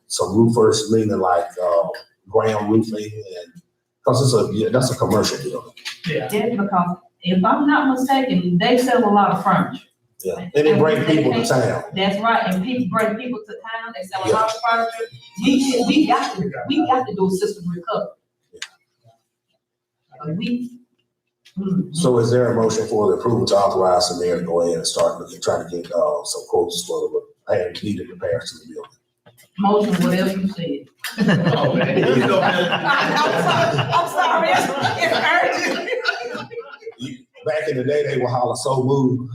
some roofers, meaning like, ground roofing and, because that's a commercial building. Yeah. Yeah, because if I'm not mistaken, they sell a lot of furniture. Yeah, and they bring people to town. That's right, and people bring people to town, they sell a lot of furniture. We got to do a system recovery. So is there a motion for the approval to authorize the mayor to go ahead and start looking, trying to get, some quotes for the needed repairs to the building? Motion, whatever you said. Oh, man. I'm sorry, it's urgent. Back in the day, they would holler, so move.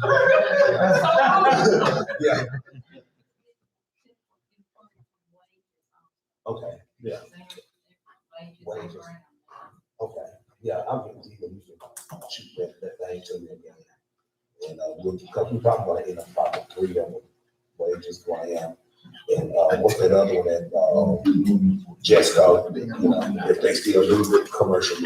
Yeah, okay, yeah, wages. Okay, yeah, I'll get you, you can shoot that thing to me again. And, because we probably gonna end up probably 3 of them, wages going out. And, what's that other one that, Jesco, you know, if they still do the commercial.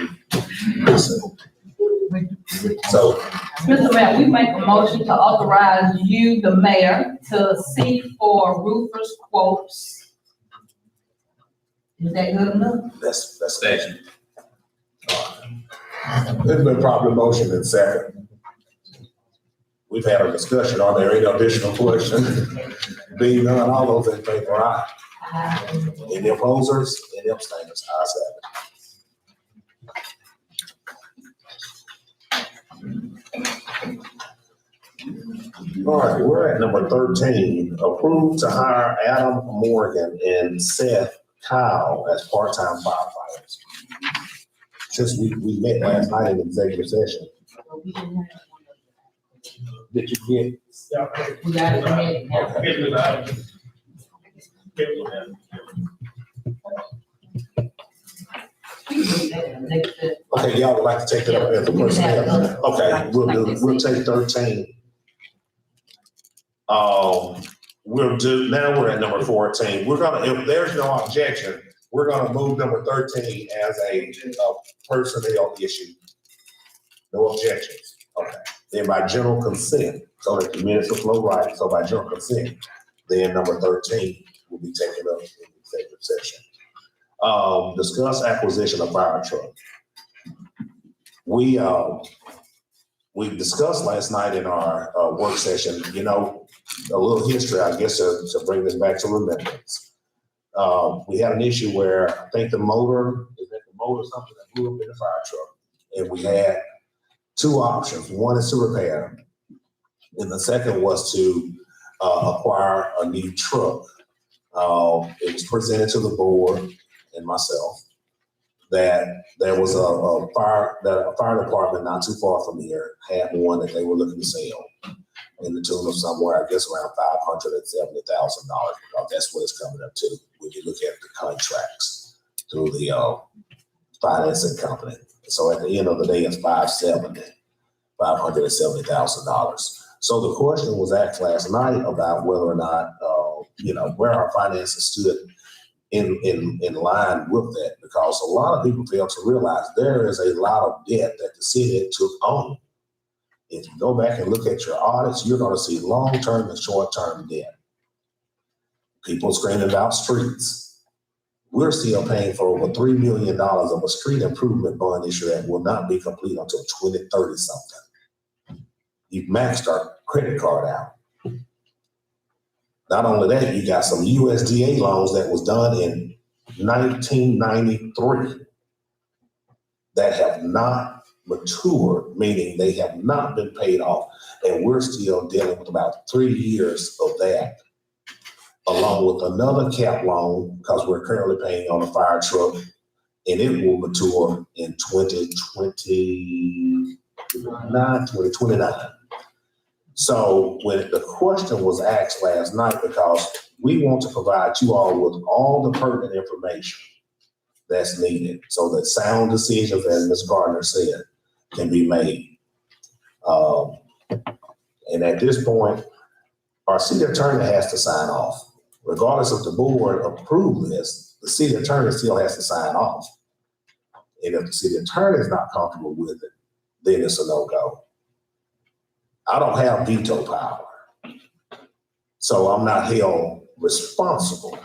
So, Mr. Mayor, we make a motion to authorize you, the mayor, to seek for roofers quotes. Is that good enough? that's. Second. There's been properly motion and second. We've had a discussion. Are there any additional questions? Being none, all those in favor, aye. Any opposers? Any abstainers? Ayes have it. All right, we're at number 13, approved to hire Adam Morgan and Seth Kyle as part-time firefighters. Since we met last night in executive session, did you get? We got it ready now. Okay. Okay, y'all would like to take it up as a personnel? Okay, we'll take 13. Now we're at number 14. We're gonna, if there's no objection, we're gonna move number 13 as a personnel issue. No objections, okay. Then by general consent, so that the minutes will flow right, so by general consent, then number 13 will be taken up in executive session. Discuss acquisition of fire truck. We discussed last night in our work session, you know, a little history, I guess, to bring this back to remembrance. We had an issue where I think the motor something that blew up in the fire truck. And we had 2 options. One is to repair. And the second was to acquire a new truck. It was presented to the board and myself that there was a fire department not too far from here had one that they were looking to sell in the tune of somewhere, I guess, around $570,000, because that's what it's coming up to when you look at the contracts through the financing company. So at the end of the day, it's $570,000. So the question was asked last night about whether or not, where our finances stood in line with that, because a lot of people fail to realize there is a lot of debt that the city took on. If you go back and look at your audits, you're going to see long-term and short-term debt. People screaming about streets. We're still paying for over $3 million of a street improvement bond issue that will not be complete until 2030 something. You've maxed our credit card out. Not only that, you got some USDA loans that was done in 1993 that have not matured, meaning they have not been paid off. And we're still dealing with about 3 years of that. along with another cap loan, because we're currently paying on a fire truck, and it will mature in 2029. So when the question was asked last night, because we want to provide you all with all the pertinent information that's needed so that sound decisions, as Ms. Gardner said, can be made. And at this point, our city attorney has to sign off. Regardless of the board approve this, the city attorney still has to sign off. And if the city attorney is not comfortable with it, then it's a no-go. I don't have veto power. So I'm not held responsible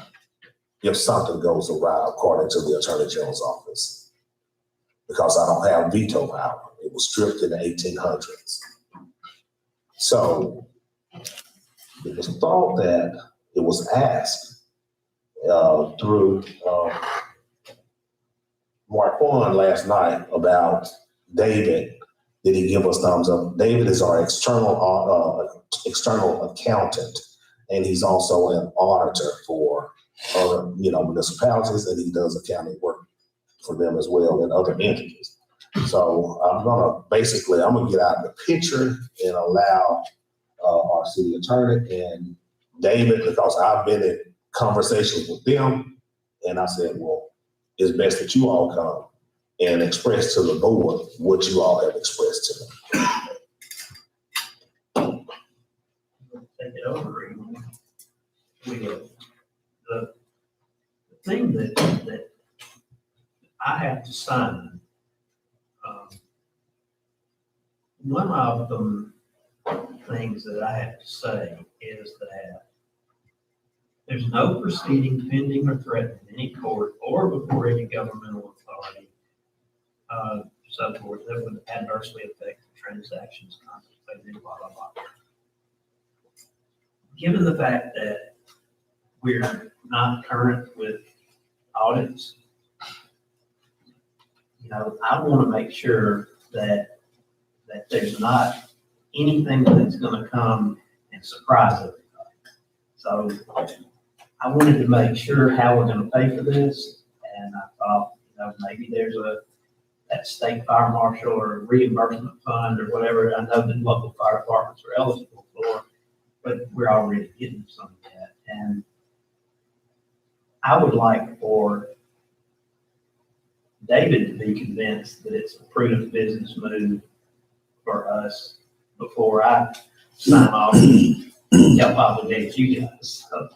if something goes awry according to the Attorney General's office, because I don't have veto power. It was stripped in the 1800s. So it was thought that it was asked through Marquand last night about David. Did he give us thumbs up? David is our external accountant, and he's also an auditor for other, municipalities, and he does accounting work for them as well and other entities. So I'm gonna get out of the picture and allow our city attorney and David, because I've been in conversations with them, and I said, well, it's best that you all come and express to the board what you all have expressed to them. Take it over. The thing that I have to sign, one of the things that I have to say is that there's no proceeding pending or threatened in any court or before any governmental authority, so forth, that would adversely affect the transactions contemplated, blah, blah, blah. Given the fact that we're not current with audits, I want to make sure that there's not anything that's going to come and surprise everybody. So I wanted to make sure how we're going to pay for this, and I thought, maybe there's that state fire marshal or reimbursement fund or whatever. I know that local fire departments are eligible for, but we're already getting some of that. And I would like for David to be convinced that it's a prudent business move for us before I sign off and help obligate you guys. So,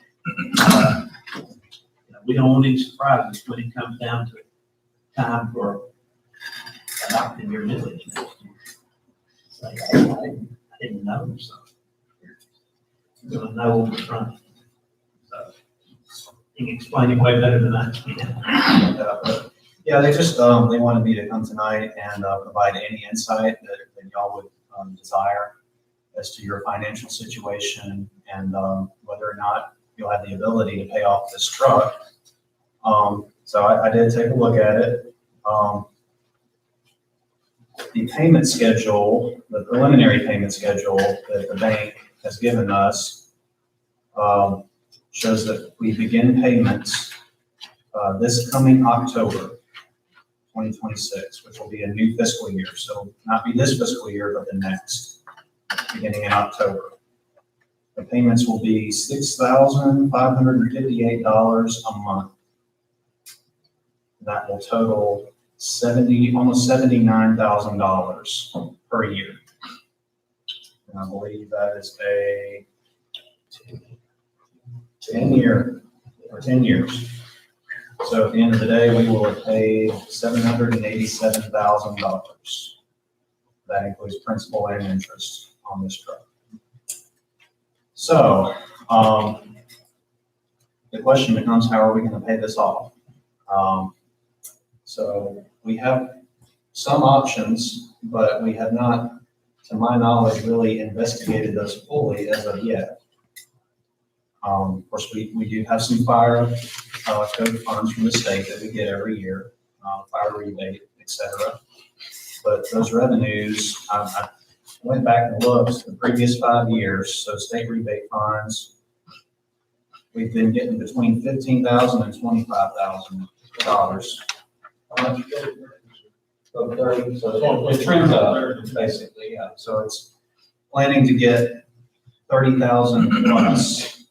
we don't want any surprises when it comes down to time for adopting your millage next year. Say, hey, I didn't know, so you're gonna know on the front. So you can explain it way better than I can. Yeah, they just, they wanted me to come tonight and provide any insight that y'all would desire as to your financial situation and whether or not you'll have the ability to pay off this truck. So I did take a look at it. The payment schedule, the preliminary payment schedule that the bank has given us shows that we begin payments this coming October 2026, which will be a new fiscal year. So not be this fiscal year, but the next, beginning in October. The payments will be $6,558 a month. That will total almost $79,000 per year. And I believe that is a 10 years. So at the end of the day, we will have paid $787,000. That includes principal and interest on this truck. So the question becomes, how are we going to pay this off? So we have some options, but we have not, to my knowledge, really investigated those fully as of yet. Of course, we do have some fire code funds from the state that we get every year, fire rebate, et cetera. But those revenues, I went back and looked the previous 5 years, so state rebate funds we've been getting between $15,000 and $25,000. So 30, so It trends up, basically, yeah. So it's planning to get 30,000 plus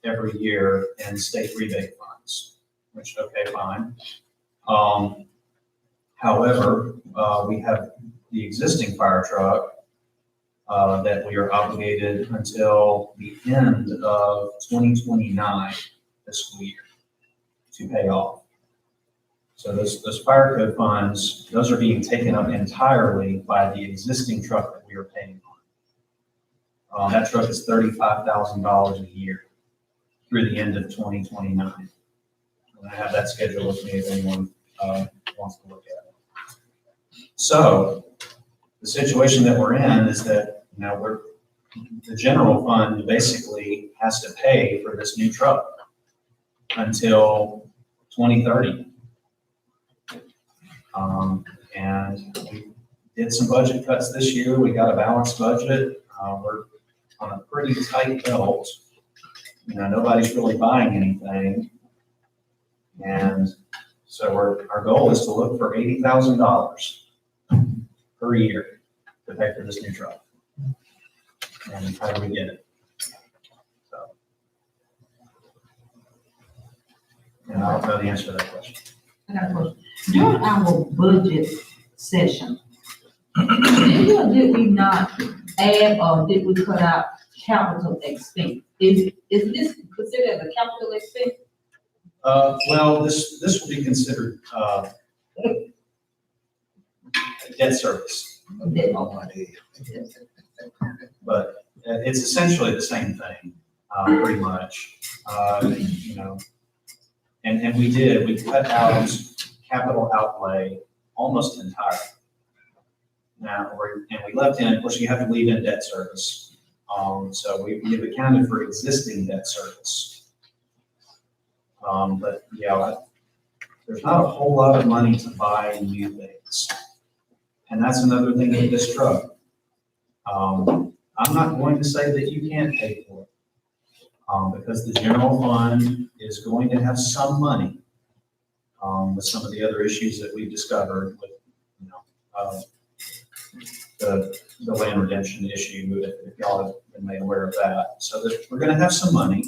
every year in state rebate funds, which, okay, fine. However, we have the existing fire truck that we are obligated until the end of 2029 fiscal year to pay off. So those fire code funds, those are being taken up entirely by the existing truck that we are paying on. That truck is $35,000 a year through the end of 2029. And I have that schedule with me if anyone wants to look at it. So the situation that we're in is that, you know, the general fund basically has to pay for this new truck until 2030. And we did some budget cuts this year. We got a balanced budget. We're on a pretty tight belt. You know, nobody's really buying anything. And so our goal is to look for $80,000 per year to pay for this new truck. And how do we get it? So, and I don't know the answer to that question. I got a question. During our budget session, did we not add or did we cut out capital expense? Is this considered a capital expense? Well, this will be considered, debt service, but it's essentially the same thing, pretty much. You know, and we cut out capital outlay almost entirely. Now, and we left in, of course, you have to leave in debt service. So we've accounted for existing debt service. But yeah, there's not a whole lot of money to buy new things. And that's another thing with this truck. I'm not going to say that you can't pay for it, because the general fund is going to have some money, with some of the other issues that we've discovered with, you know, the land redemption issue, if y'all have been made aware of that. So we're gonna have some money,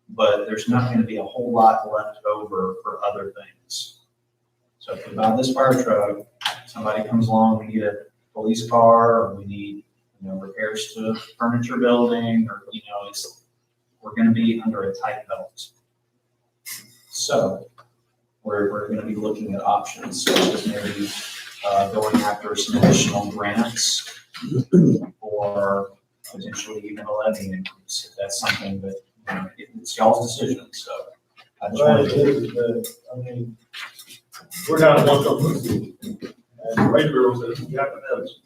but there's not gonna be a whole lot left over for other things. So if we buy this fire truck, somebody comes along, we need a police car, or we need, you know, repairs to a furniture building, or, you know, we're gonna be under a tight belt. So we're gonna be looking at options, such as maybe going after some additional grants, or potentially even a levy increase, if that's something that, you know, it's y'all's decision, so. I just wanted to. I mean, we're down to one truck for the city, and the rate bureau says we have to have some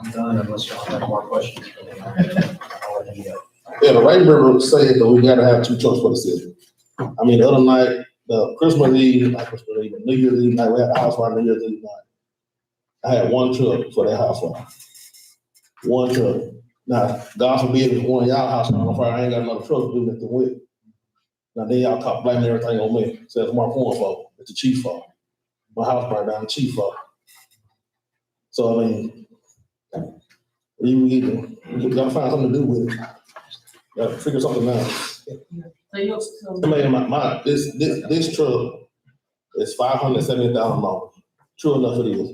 I'm done unless y'all have more questions for me. I'll let you go. Yeah, the right river said that we gotta have 2 trucks for the city. I mean, the other night, the Christmas Eve, not Christmas Eve, but New Year's Eve night, we had a house fire New Year's Eve night. I had 1 truck for that house fire. 1 truck. Now, God forbid if one of y'all house on fire, I ain't got another truck to do nothing with. Now then y'all caught blaming everything on me. Says Mark Horn's fault. It's the chief's fault. My house burned down, the chief's fault. So I mean, we gotta find something to do with it. Gotta figure something out. So I mean, this truck is $570,000. True enough, it is.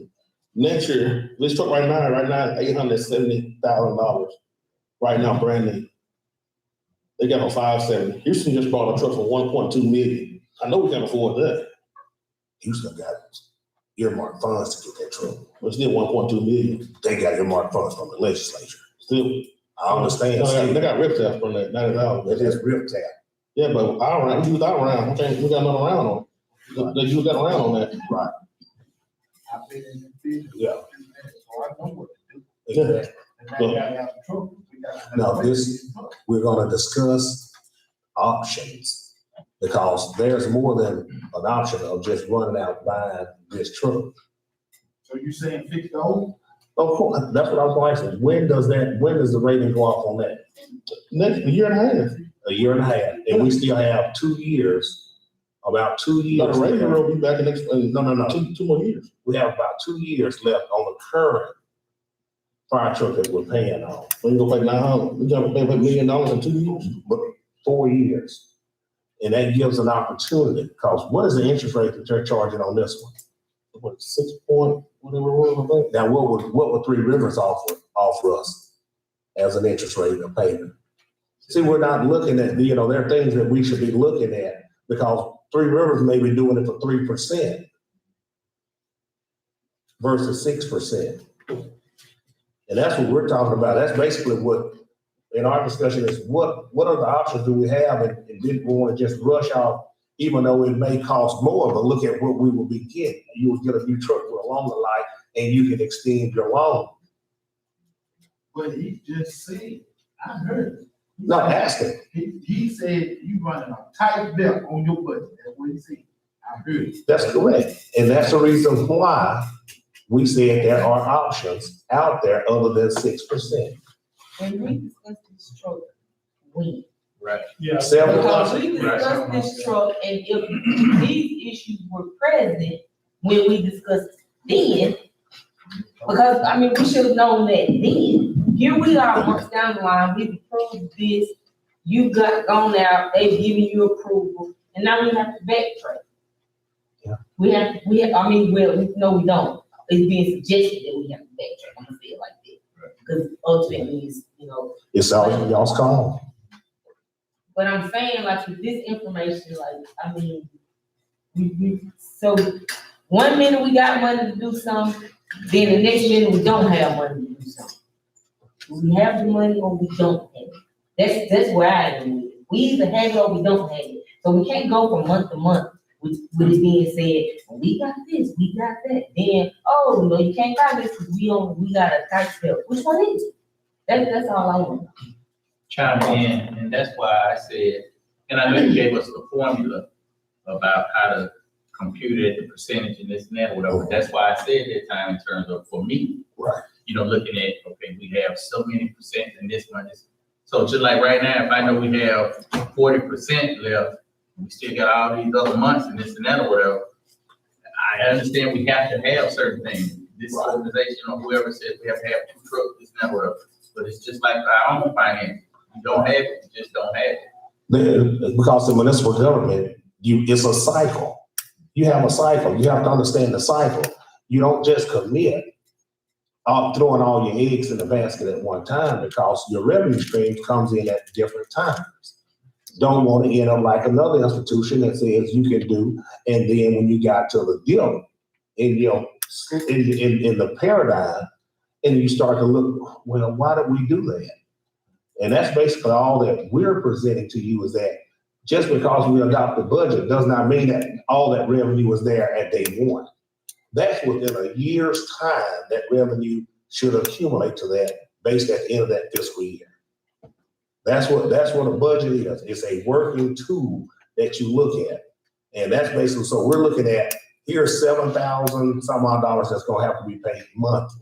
Next year, this truck right now is $870,000. Right now, brand new. They got a 570. Houston just bought a truck for 1.2 million. I know we can afford that. Houston got earmarked funds to get that truck. But still 1.2 million. They got earmarked funds from the legislature. Still, I understand. They got rip taps from that $90,000. That's just rip tap. Yeah, but our round, we use our round. Okay, we got another round on. They use that round on that. Right. Yeah. Yeah. Now we're gonna discuss options, because there's more than an option of just running out buying this truck. So you saying 50 old? Of course, that's what I was going to ask. When does the rating go off on that? Next, a year and a half. A year and a half, and we still have 2 years, about 2 No, years. the rating will be back in next, No. two more years. We have about 2 years left on the current fire truck that we're paying on, So you go pay 900, we gotta pay $1 million in 2 years. but 4 years. And that gives an opportunity, because what is the interest rate that they're charging on this one? What, 6 point, whatever it was, I think. Now, what would Three Rivers offer us as an interest rate of payment? See, we're not looking at, there are things that we should be looking at, because Three Rivers may be doing it for 3% versus 6%. And that's what we're talking about. That's basically what, in our discussion, is what other options do we have, and didn't we want to just rush off, even though it may cost more, but look at what we will be getting. You will get a new truck with a longer life, and you can extend your loan. But he just said, I heard it. Not asking. He said you running a tight belt on your budget. That's what he said. I heard it. That's correct. And that's the reason why we said there are options out there other than 6%. And we discussed this truck, when? Right. Yeah. Several Because months. we discussed this truck, and if these issues were present when we discussed then, because, I mean, we should have known that then. Here we are, months down the line, we've approved this, you've gone out, they've given you approval, and now we have to backtrack. Yeah. We have, no, we don't. It's being suggested that we have to backtrack, I'm gonna say it like that. Because ultimately, It's all y'all's call. but I'm saying, like, with this information, so one minute we got money to do something, then the next minute we don't have money to do something. We have the money or we don't have it. That's where I am with it. We either have it or we don't have it. So we can't go from month to month with it being said, well, we got this, we got that. Then, oh, no, you can't buy this because we got a tight belt. Which one is it? That's all I want. Chime in, and that's why I said, and I know you gave us the formula about how to compute it, the percentage and this and that, whatever. That's why I said that time in terms of, for me. Right. Looking at, okay, we have so many percent and this one is, so just like right now, if I know we have 40% left, we still got all these other months and this and that or whatever. I understand we have to have certain things. This organization or whoever says we have to have 2 trucks, this and that, whatever. But it's just like our own finance. You don't have it, you just don't have it. Because the municipal government, it's a cycle. You have a cycle. You have to understand the cycle. You don't just commit throwing all your eggs in the basket at one time, because your revenue stream comes in at different times. Don't want to end up like another institution that says you can do, and then when you got to the deal in the paradigm, and you start to look, well, why did we do that? And that's basically all that we're presenting to you, is that just because we adopt the budget does not mean that all that revenue was there at day one. That's within a year's time that revenue should accumulate to that based at the end of that fiscal year. That's what a budget is. It's a working tool that you look at. And that's basically, so we're looking at, here's $7,000 some odd dollars that's gonna have to be paid monthly.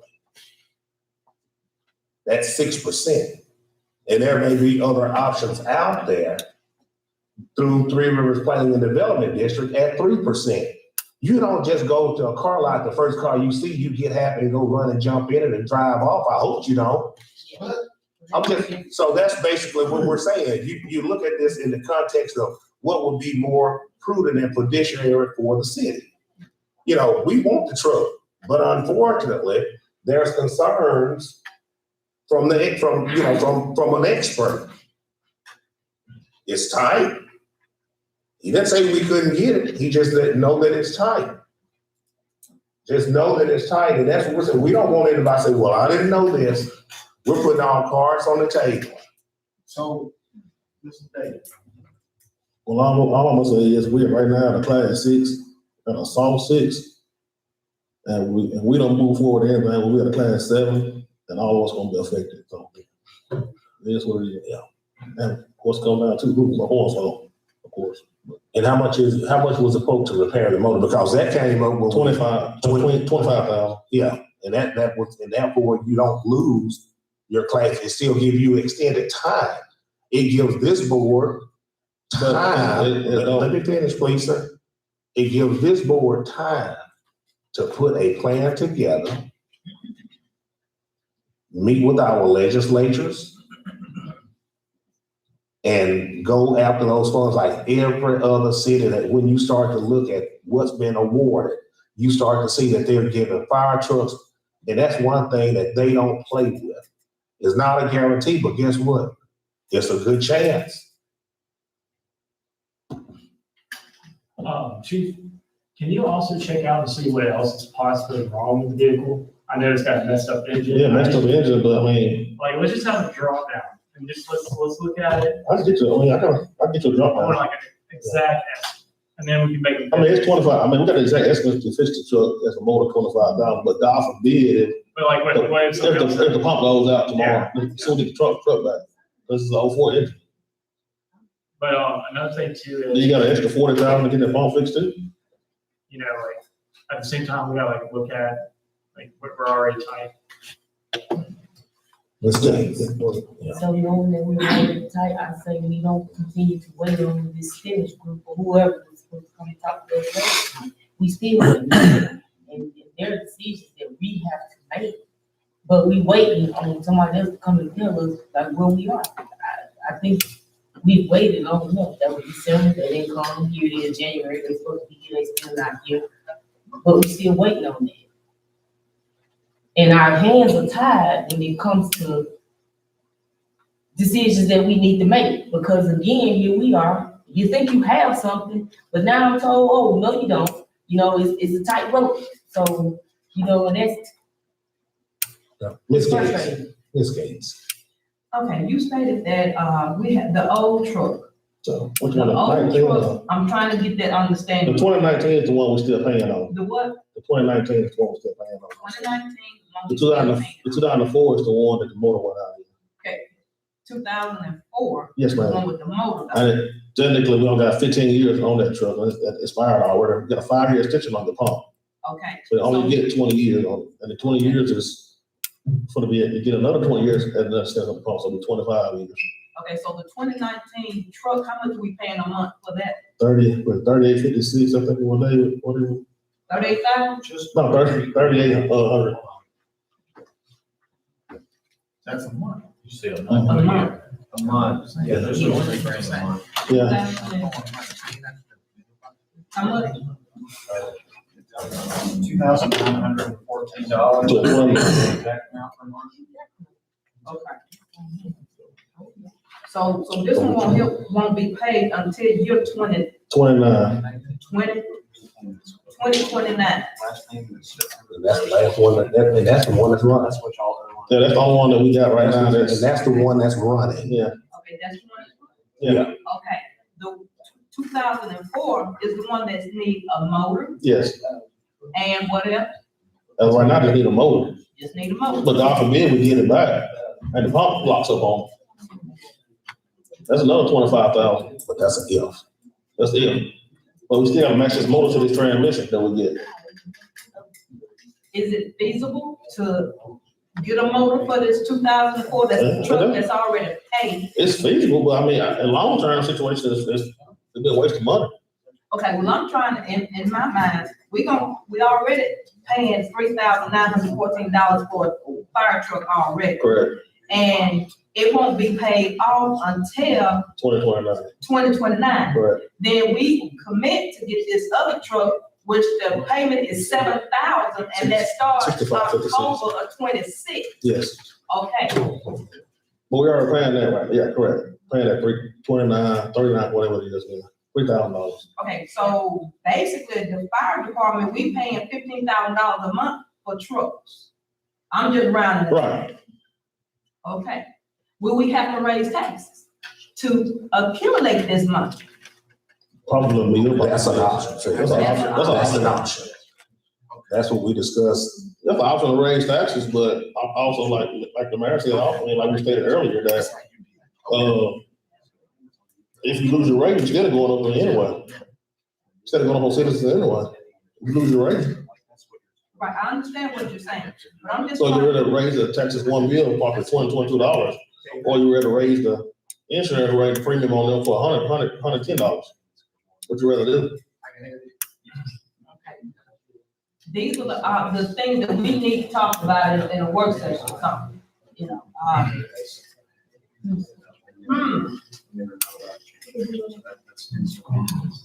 That's 6%. And there may be other options out there through Three Rivers Planning and Development District at 3%. You don't just go to a car lot, the first car you see, you get happy and go run and jump in it and drive off. I hope you don't. So that's basically what we're saying. You look at this in the context of what would be more prudent and fiduciary for the city. We want the truck, but unfortunately, there's concerns from an expert. It's tight. He didn't say we couldn't get it. He just didn't know that it's tight. Just know that it's tight. And that's what we're saying. We don't want anybody to say, well, I didn't know this. We're putting all cards on the table. So, Mr. Davis. Well, all I'm gonna say is we're right now in a class 6, and a soft 6. And we don't move forward to anything when we're in a class 7, and all of us gonna be affected. So it is what it is. Yeah. And of course, come down to who's the horse on, of course. But And how much was the quote to repair the motor? Because that came up with 25,000. Yeah, and that was, and therefore you don't lose your class. It still give you extended time. It gives this board time. Let me finish, please, sir. It gives this board time to put a plan together, meet with our legislatures, and go after those funds like every other city. That when you start to look at what's been awarded, you start to see that they're giving fire trucks. And that's one thing that they don't play with. It's not a guarantee, but guess what? It's a good chance. Chief, can you also check out and see what else is possibly wrong with the vehicle? I know it's got a messed up engine. Yeah, messed up engine, but I mean, Like, let's just have a drop down and just let's look at it. I can get you, I can get you a drop I want down. like an exact estimate, and then we can make. I mean, it's 25, I mean, we got the exact estimate to fix the truck as a motor, 25,000, but God forbid But like, what if if something else? the pump goes out tomorrow, so get the truck back. This is an 04 engine. But, another thing too Then is, you got an extra 40,000 to get that pump fixed too? you know, like, at the same time, we gotta like look at, like, we're already tight. Let's do it. Yeah. So knowing that we're already tight, I say we don't continue to wait on this finish group or whoever is supposed to come and talk to us later. We still waiting. And there are decisions that we have to make. But we waiting on somebody else to come and tell us like where we are. I think we waited long enough. That was December, they didn't come, here it is January, they're supposed to be here, they still not here. But we still waiting on that. And our hands are tied when it comes to decisions that we need to make. Because again, here we are, you think you have something, but now I'm told, oh, no, you don't. You know, it's a tight rope. So, you know, and that's Ms. Gates, frustrating. Ms. Gates. Okay, you stated that, we had the old truck. So, which The one, old 19, truck, I'm trying to get that the understanding. 2019 is the one we're still paying on. The what? The 2019 is the one we're still paying on. 2019? The 2004 is the one that the motor went out. Okay, 2004. Yes, The ma'am. one with the motor. And technically, we only got 15 years on that truck, and it's expired already. We got a 5-year extension on the pump. Okay. So they only get 20 years on it, and the 20 years is for you get another 20 years at another extension on the pump, so it'll be 25 years. Okay, so the 2019 truck, how much are we paying a month for that? 38.56, I think one day, what is it? 38,000? No, 3800. That's a month. You say a A month. month. A month, yeah, there's no difference a month. Yeah, How much? $2,914. So, Exact amount per month. Okay. So this one won't be paid until year 29. 2029. Last name is September. And that's the last one, and that's the one that's running. That's what y'all are on. Yeah, that's the only one that we got right now. And That's, that's the one that's running. yeah, Okay, that's one. yeah, Okay, the 2004 is the one that need a motor yes. and what else? Right now, they need a motor, Just need a motor. but God forbid we get it back, and the pump locks up on. That's another 25,000. But that's a if. That's it. But we still gotta match this motor to this transmission that we get. Is it feasible to get a motor for this 2004, that's the truck that's already paid? It's feasible, but I mean, in long-term situation, it's a good waste of money. Okay, well, I'm trying to, in my mind, we already paying $3,914 for a fire truck already. Correct. And it won't be paid off until 2029. 2029. Correct. Then we commit to get this other truck, which the payment is $7,000, and that starts 65, 56. October of 26. Yes. Okay, But we already paying that, right? Yeah, correct. Paying that 29, 39, whatever it is, yeah. $3,000. okay, so basically, the fire department, we paying $15,000 a month for trucks. I'm just rounding it. Right. Okay. Will we have to raise taxes to accumulate this money? Probably, but That's an option. See, That's an option. That's an option. That's what we discussed. That's an option to raise taxes, but also like the mayor said, I mean, like we stated earlier, that, If you lose your rate, you're still going up there anyway. Instead of going up on citizens anyway, you lose your rate. Right, I understand what you're saying, but I'm just. So you're ready to raise the Texas one bill, probably $22, or you're ready to raise the insurance rate premium on them for $110. What you rather do? These are the things that we need to talk about in a work session or something, you know,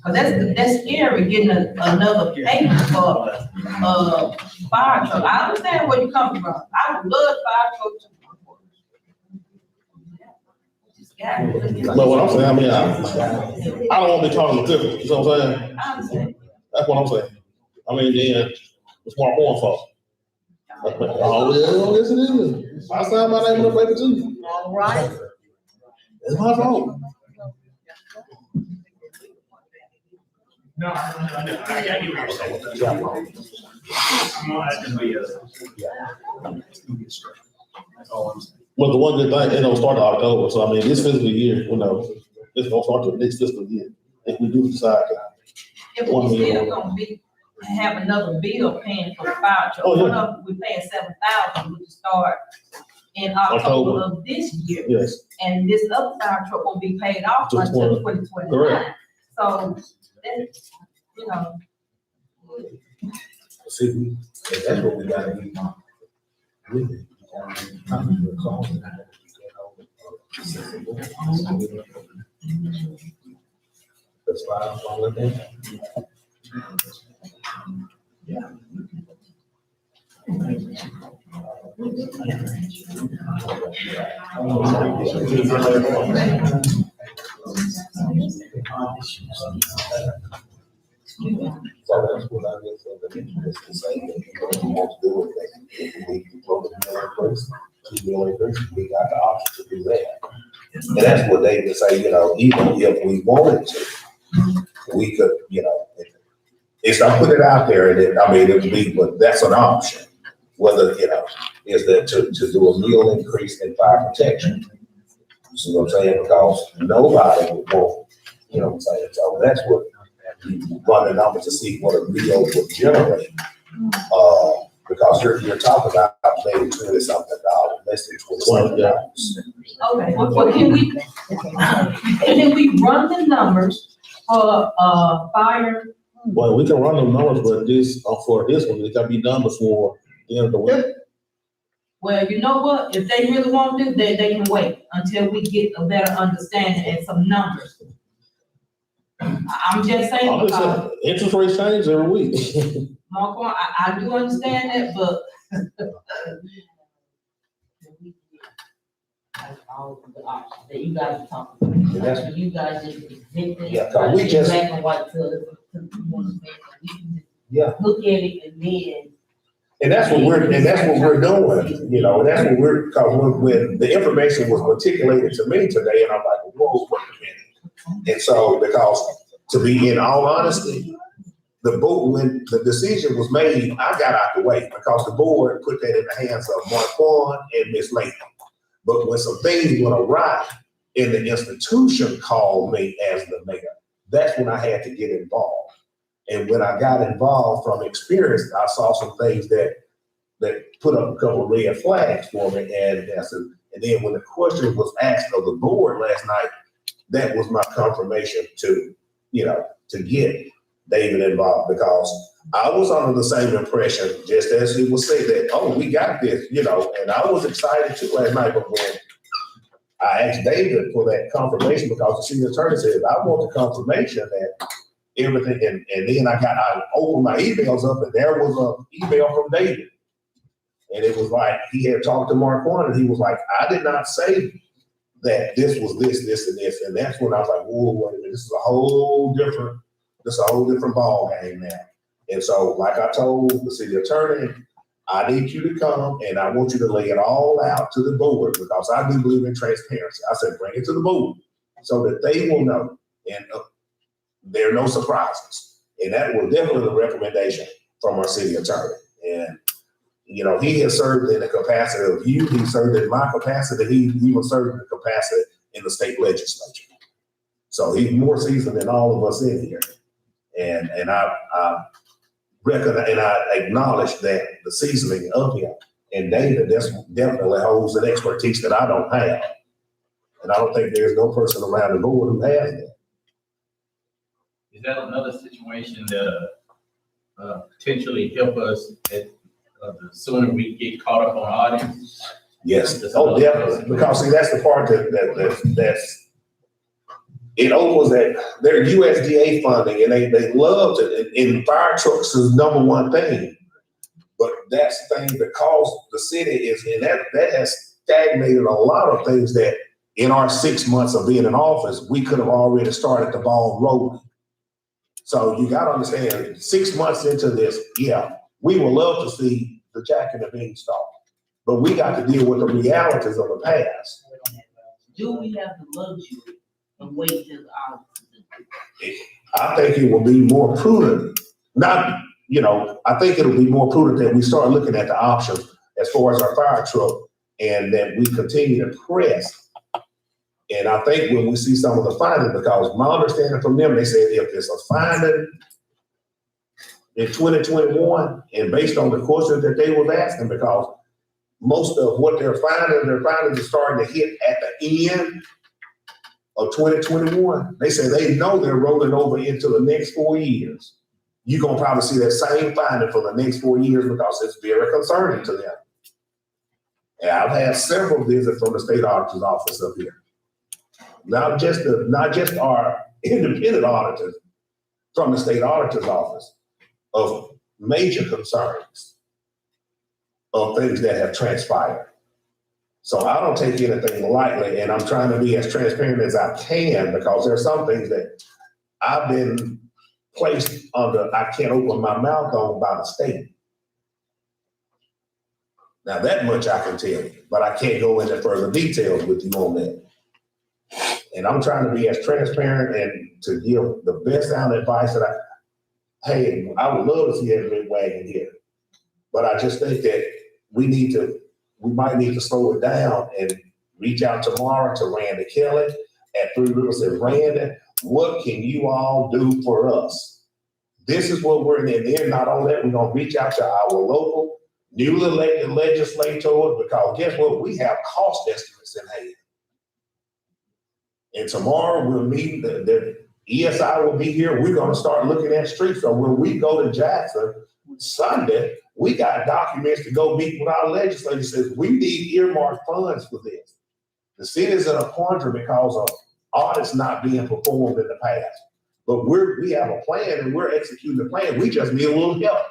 Cause that's scary, getting another payment for, fire truck. I understand where you're coming from. I would love fire truck too. But what I'm saying, I mean, I don't want to be talking to people, you know what I'm saying? I understand. That's what I'm saying. I mean, then, it's Mark Warren fault. Oh, yeah, yes it is. I signed my name on the paper too. All right. It's my fault. No, I get what you're saying. I'm not asking that's all I'm saying. But the one good thing, it don't start in October, so I mean, this fiscal year, you know, it's gonna start the next fiscal year. If we do decide to. If we still gonna have another bill paying for the fire truck, Oh, yeah. one of them, we're paying $7,000, which start in October of this year. Yes. And this other fire truck won't be paid off Just until one. 2029. Correct. So, then, you know, See, that's what we gotta be. That's why I'm calling that. So that's what I guess the interest is saying, that you want to do with that. If we can throw the bill in place, $2 million, we got the option to do that. And that's what they would say, you know, even if we wanted to, we could, you know, it's not put it out there and it, I mean, it would be, but that's an option. Whether, you know, is that to do a meal increase in fire protection. You see what I'm saying? Because nobody would want, you know what I'm saying? So that's what you run the numbers to see what a meal would generate. Because you're talking about maybe $20-something, less than $20. okay, well, can we run the numbers for, fire? Well, we can run them numbers, but this, for this one, it gotta be done before the end of the week. Well, you know what, if they really want to, they can wait until we get a better understanding and some numbers. I'm just saying, I'm just saying, interest rates change every week. Mark, I do understand that, but. That's all the options that you guys are talking about. And that's- You guys just presented. Yeah, 'cause we just- Black and white to we can just Yeah. look at it and then. And that's what we're doing, you know, and that's what because when the information was articulated to me today, and I'm like, whoa, wait a minute. And so, because to be in all honesty, the board, when the decision was made, I got out the way because the board put that in the hands of Marquand and Ms. Latham. But when some things went awry and the institution called me as the mayor, that's when I had to get involved. And when I got involved from experience, I saw some things that put up a couple of red flags for me. And then when the question was asked of the board last night, that was my confirmation to, you know, to get David involved, because I was under the same impression, just as he was saying that, oh, we got this, you know, and I was excited too last night, but when I asked David for that confirmation, because the city attorney said, I want the confirmation that everything, and then I opened my emails up and there was an email from David. And it was like, he had talked to Marquand and he was like, I did not say that this was this, this, and this. And that's when I was like, whoa, wait a minute, this is a whole different ball game now. And so, like I told the city attorney, I need you to come and I want you to lay it all out to the board, because I do believe in transparency. I said, bring it to the board so that they will know, and there are no surprises. And that was definitely the recommendation from our city attorney. And, you know, he has served in the capacity of you, he served in my capacity, he even served in the capacity in the state legislature. So he's more seasoned than all of us in here. And I recognize and I acknowledge that the seasoning of him. And David definitely holds an expertise that I don't have. And I don't think there's no person around the board who has that. Is that another situation that potentially help us at, the sooner we get caught up on audits? Yes, oh, definitely, because see, that's the part that's it opens that their USDA funding, and they love it, and fire trucks is number one thing. But that's the thing that caused the city is, and that has stagnated a lot of things that in our 6 months of being in office, we could have already started the ball rolling. So you gotta understand, 6 months into this, yeah, we would love to see the Jack and the Beanstalk, but we got to deal with the realities of the past. Do we have the luxury of waiting till the audit? I think it will be more prudent, I think it'll be more prudent that we start looking at the options as far as our fire truck and that we continue to press. And I think when we see some of the findings, because my understanding from them, they said if it's a finding in 2021, and based on the questions that they was asking, because most of what they're finding are starting to hit at the end of 2021. They say they know they're rolling over into the next 4 years. You're gonna probably see that same finding for the next 4 years because it's very concerning to them. And I've had several visits from the state auditor's office up here. Not just our independent auditors from the state auditor's office of major concerns of things that have transpired. So I don't take anything lightly, and I'm trying to be as transparent as I can because there are some things that I've been placed under, I can't open my mouth on by the state. Now that much I can tell you, but I can't go into further details with you on that. And I'm trying to be as transparent and to give the best sound advice that I would love to see every wagon here. But I just think that we might need to slow it down and reach out tomorrow to Randy Kelly at Three Rivers and Randy, what can you all do for us? This is what we're in. And not only that, we're gonna reach out to our local newly elected legislators, because guess what? We have cost estimates in hand. And tomorrow we'll meet, the ESI will be here. We're gonna start looking at streets. So when we go to Jackson Sunday, we got documents to go meet with our legislators. Says we need earmarked funds for this. The city's in a quandary because of audits not being performed in the past. But we have a plan and we're executing the plan. We just need a little help.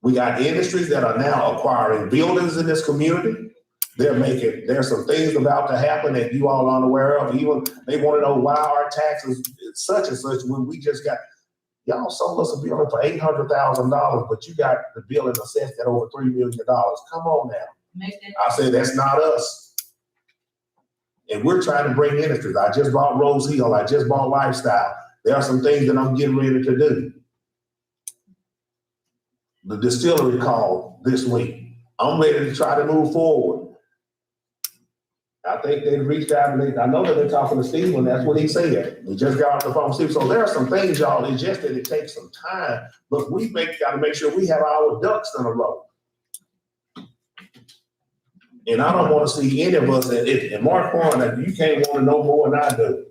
We got industries that are now acquiring buildings in this community. There's some things about to happen that you all aren't aware of. Even they want to know why our taxes is such and such when we just got, y'all sold us a building for $800,000, but you got the building assessed at over $3 million. Come on now. I said, that's not us. And we're trying to bring industries. I just bought Rose Hill. I just bought Lifestyle. There are some things that I'm getting ready to do. The distillery called this week. I'm ready to try to move forward. I think they reached out and I know that they're talking to Steve, and that's what he said. We just got off the phone with Steve. So there are some things, y'all, it's just that it takes some time, but we got to make sure we have our ducks in a row. And I don't want to see any of us, and Mark Horn, you can't want to know more than I do.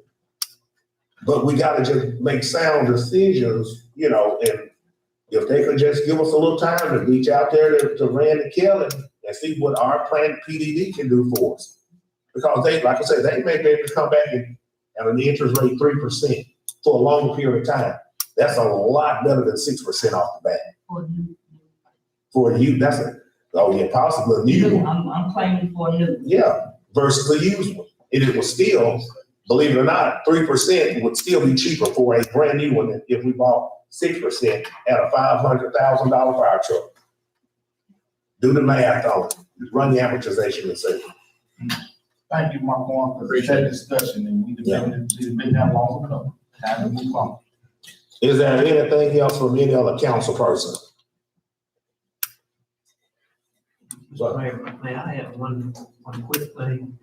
But we got to just make sound decisions, and if they could just give us a little time to reach out there to Randy Kelly and see what our plant PDD can do for us. Because they, like I said, they may be able to come back at an interest rate 3% for a long period of time. That's a lot better than 6% off the bat. For you, that's possibly a new one. I'm claiming for a new. Yeah, versus a used one. And it was still, believe it or not, 3% would still be cheaper for a brand new one than if we bought 6% at a $500,000 fire truck. Do the math on it. Run the amortization and see. Thank you, Mark Warren, for that discussion, and we debated it's been that long enough. Time to move on. Is there anything else from any other council person? May I add one quick thing?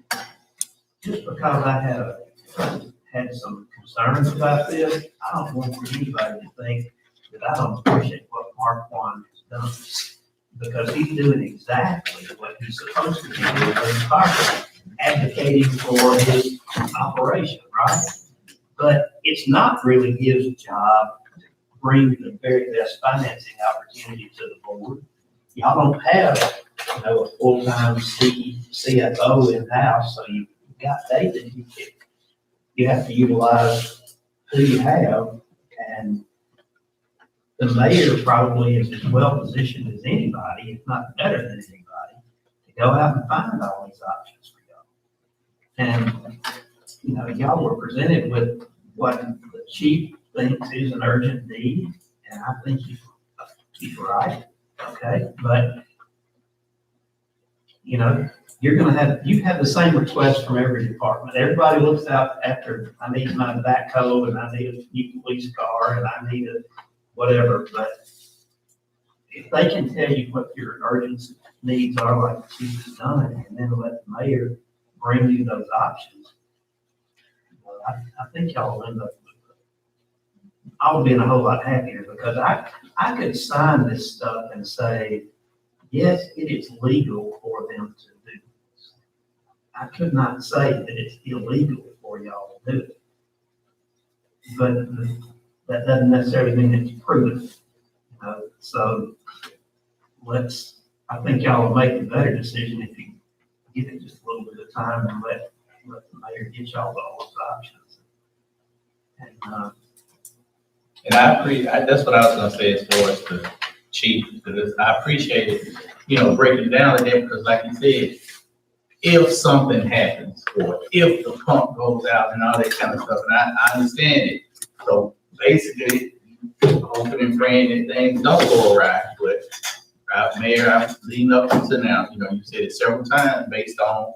Just because I have had some concerns about this. I don't want anybody to think that I don't appreciate what Mark Juan has done. Because he's doing exactly what he's supposed to be doing in Congress, advocating for his operation, right? But it's not really his job to bring the very best financing opportunity to the board. Y'all don't have, a full-time CFO in-house, so you've got David. You have to utilize who you have, and the mayor probably is as well positioned as anybody, if not better than anybody, to go out and find all these options for y'all. And, y'all were presented with what the chief thinks is an urgent need, and I think he's right, okay? But, you have the same request from every department. Everybody looks out after, I need my backhoe, and I need a new police car, and I need a whatever, but if they can tell you what your urgent needs are, like the chief has done, and then let the mayor bring you those options, well, I think y'all will end up with, I'll be a whole lot happier, because I could sign this stuff and say, yes, it is legal for them to do this. I could not say that it's illegal for y'all to do it. But that doesn't necessarily mean it's proven. So I think y'all will make a better decision if you give it just a little bit of time and let the mayor get y'all all those options. And that's what I was gonna say as far as the chief, because I appreciate it, breaking down to them, because like you said, if something happens, or if the pump goes out and all that kind of stuff, and I understand it. So basically, hoping and praying that things don't go awry, but Mayor, I'm leading up to now, you said it several times based on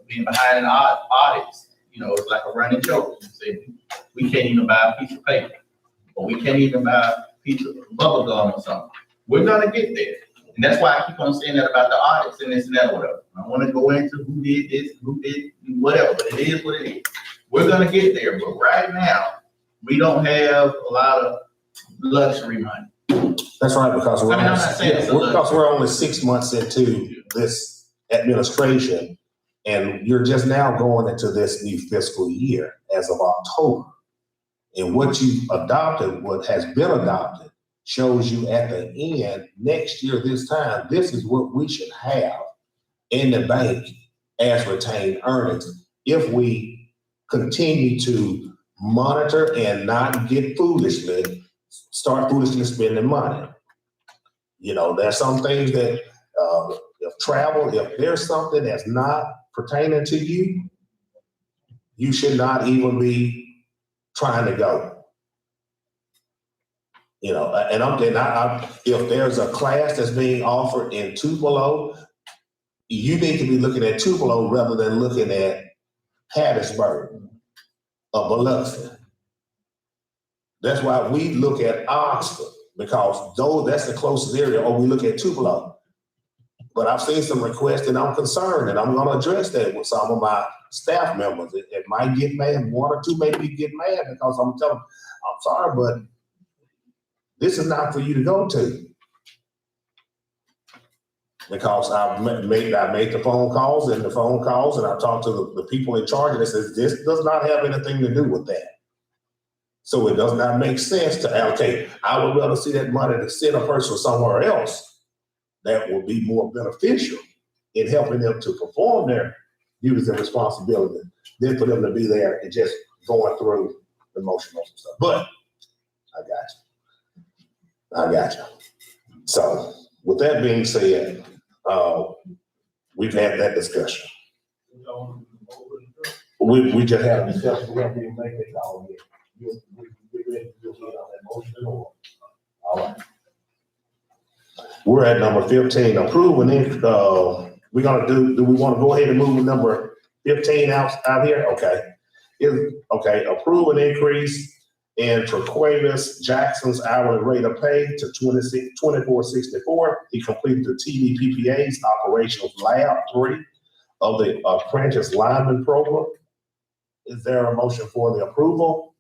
being behind the audits, it's like a running joke. You said, we can't even buy a piece of paper, or we can't even buy a piece of bubble gum or something. We're gonna get there. And that's why I keep on saying that about the audits and this and that, whatever. I don't wanna go into who did this, who did whatever, but it is what it is. We're gonna get there, but right now, we don't have a lot of luxury money. That's right, because I'm not saying it's a luxury. we're only 6 months into this administration, and you're just now going into this new fiscal year as of October. And what you've adopted, what has been adopted, shows you at the end, next year, this time, this is what we should have in the bank as retained earnings if we continue to monitor and not start foolishly spending money. There's some things that, if there's something that's not pertaining to you, you should not even be trying to go. If there's a class that's being offered in Tupelo, you need to be looking at Tupelo rather than looking at Hattiesburg or Biloxi. That's why we look at Oxford, because that's the closest area, or we look at Tupelo. But I've seen some requests and I'm concerned, and I'm gonna address that with some of my staff members. It might get mad, one or two maybe get mad, because I'm telling them, I'm sorry, but this is not for you to go to. Because I made the phone calls, and I talked to the people in charge, and it says, this does not have anything to do with that. So it does not make sense to allocate. I would rather see that money to send a person somewhere else that will be more beneficial in helping them to perform their duties and responsibilities than for them to be there and just going through the motion and stuff. But I got you. So with that being said, we've had that discussion. We just had a discussion. We haven't even made it all yet. You ready to get on that motion or? All right. We're at number 15, approve and then, we're gonna do we want to go ahead and move number 15 out here? Okay. Approve an increase in Traquavis Jackson's hourly rate of pay to $24.64. He completed the TDPPA's operational lab 3 of the apprentice lineman program. Is there a motion for the approval?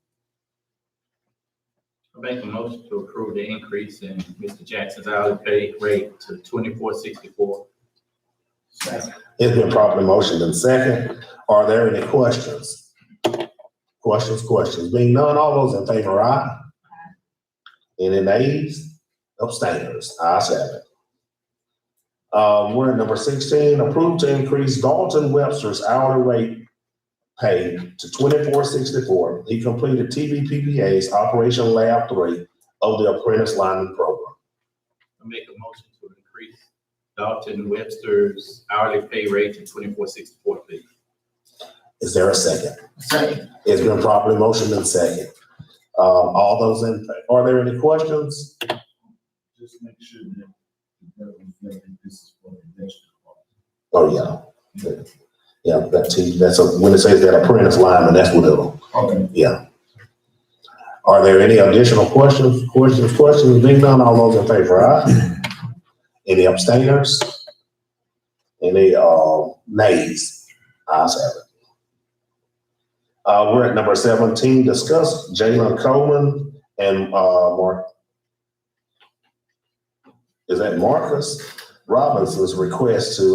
I make a motion to approve the increase in Mr. Jackson's hourly pay rate to $24.64. Second. It's been properly motioned and second. Are there any questions? Questions? Being none, all those in favor, aye. Any nays? Abstainers? Ayes have it. We're at number 16, approved to increase Dalton Webster's hourly rate pay to $24.64. He completed TVPPA's Operation Lab 3 of the Apprentice Lineman Program. I make a motion to increase Dalton Webster's hourly pay rate to $24.64, please. Is there a second? Second. It's been properly motioned and second. All those are there any questions? Just make sure that this is for the next department. Oh, yeah. Yeah, when it says that apprentice lineman, that's what it'll, Okay. yeah. Are there any additional questions? Being none, all those in favor, aye? Any abstainers? Any, nays? Ayes have it. We're at number 17, discuss Jalen Coleman and, is that Marcus Robinson's request to,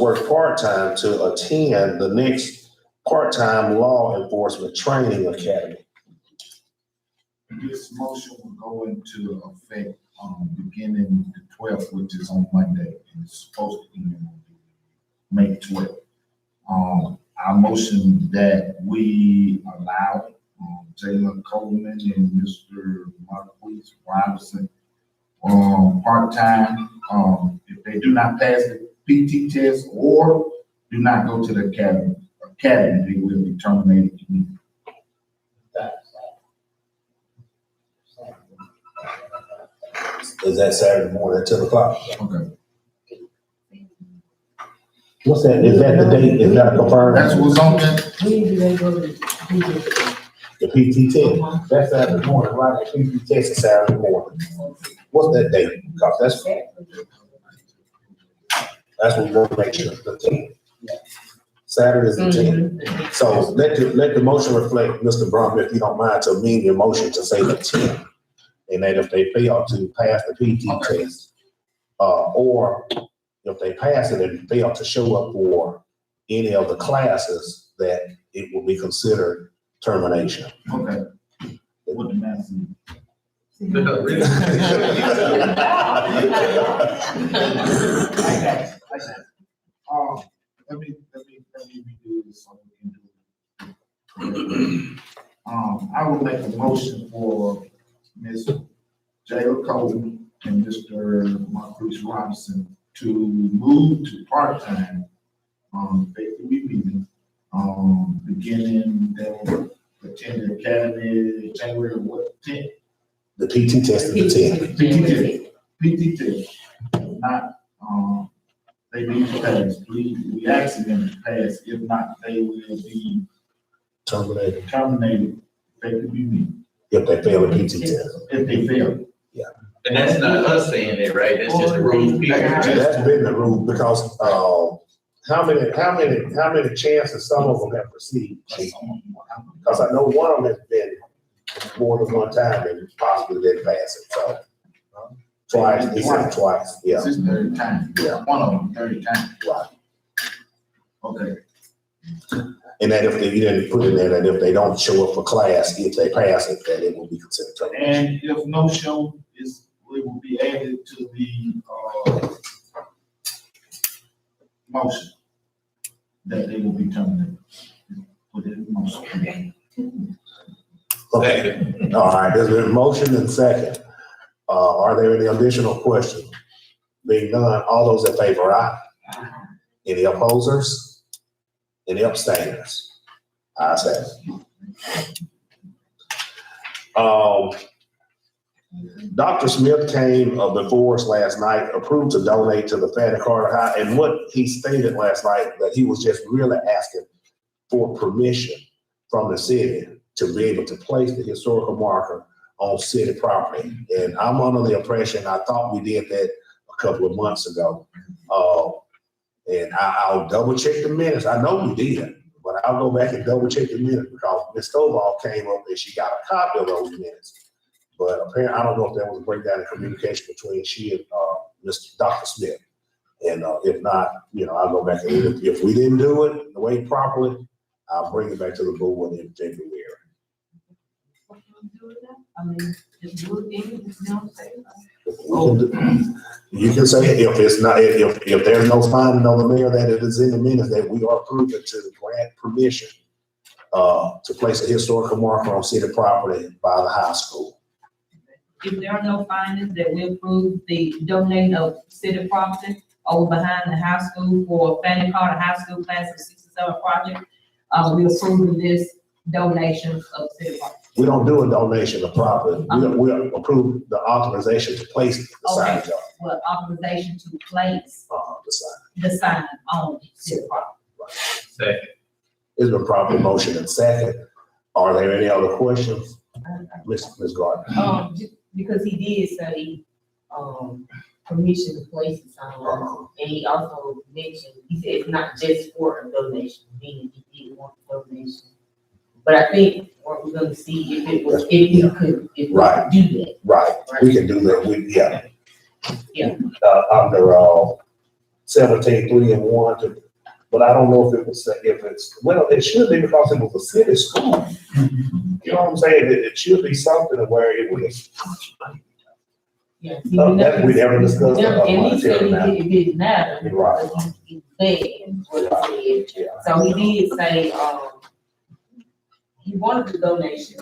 work part-time to attend the next part-time law enforcement training academy. This motion will go into effect, beginning the 12th, which is on Monday, and it's supposed to end on May 12th. I motion that we allow Jalen Coleman and Mr. Marquise Robinson part-time. If they do not pass the PT test or do not go to the academy, they will be terminated immediately. Is that Saturday morning at 10 o'clock? Okay. What's that? Is that the date? Is that confirmed? That's what's on there. When do they go to The PT test. That's Saturday morning, right? The PT test is Saturday morning. What's that date? Because that's what we want to make sure, the 10th. Saturday is the 10th. So let the motion reflect, Mr. Brumby, if you don't mind, to amend your motion to say the 10th. And that if they fail to pass the PT test, or if they pass it and fail to show up for any of the classes, that it will be considered termination. Okay. What the math is. Let me redo this so we can do it. I will make a motion for Ms. Jayla Coleman and Mr. Marquise Robinson to move to part-time, effective immediately, beginning their attend the academy January 10th. The PT test is the 10th. PT test, not, they need to pass. We asking them to pass. If not, they will be Terminated. effective immediately. If they fail the PT test. If they fail. And that's not us saying it, right? That's just the rules people. That's been the rule because, how many chances some of them have received? Because I know one of them has been more than one time and possibly didn't pass it, so. Twice, he said twice, yeah. This is third time. Yeah. One of them, third time. Right. Okay. And that if you didn't put in there that if they don't show up for class, if they pass it, that it will be considered termination. And if no show is, it will be added to the, motion that they will be terminated. Put it in motion. Okay, all right, there's been a motion and second. Are there any additional questions? Being none, all those in favor, aye? Any opposers? Any abstainers? Ayes have it. Dr. Smith came before us last night, approved to donate to the Fannie Carter High, and what he stated last night, that he was just really asking for permission from the city to be able to place the historical marker on city property. And I'm under the impression, I thought we did that a couple of months ago. And I'll double check the minutes. I know we did, but I'll go back and double check the minutes because Ms. Stovall came up and she got a copy of those minutes. But apparently, I don't know if there was a breakdown in communication between she and, Dr. Smith. And, if not, I'll go back and if we didn't do it the way properly, I'll bring it back to the board in February. What can we do with that? I mean, just do it again, just don't say it. You can say if it's not, if there's no finding on the mayor that it is in the minutes that we are approving to grant permission to place a historical marker on city property by the high school. If there are no findings that we approve the donating of city property over behind the high school for Fanny Carter High School Class of 67 project, we approve this donation of city property. We don't do a donation of property. We approve the authorization to place the sign. Okay. Well, authorization to place The sign. the sign on city property. Second. It's been properly motion and second. Are there any other questions? Ms. Gardner? Because he did say, permission to place the sign, and he also mentioned, he said it's not just for a donation, meaning he did want a donation. But I think what we're gonna see if it was, if we could do that. Right, we can do that, Yeah. Under, 17-3-1, but I don't know if it should be because it was a city school. You know what I'm saying? It should be something where it was. Yeah. That we never discussed. And he said it didn't matter. Right. He said what he said. So he did say, he wanted the donation,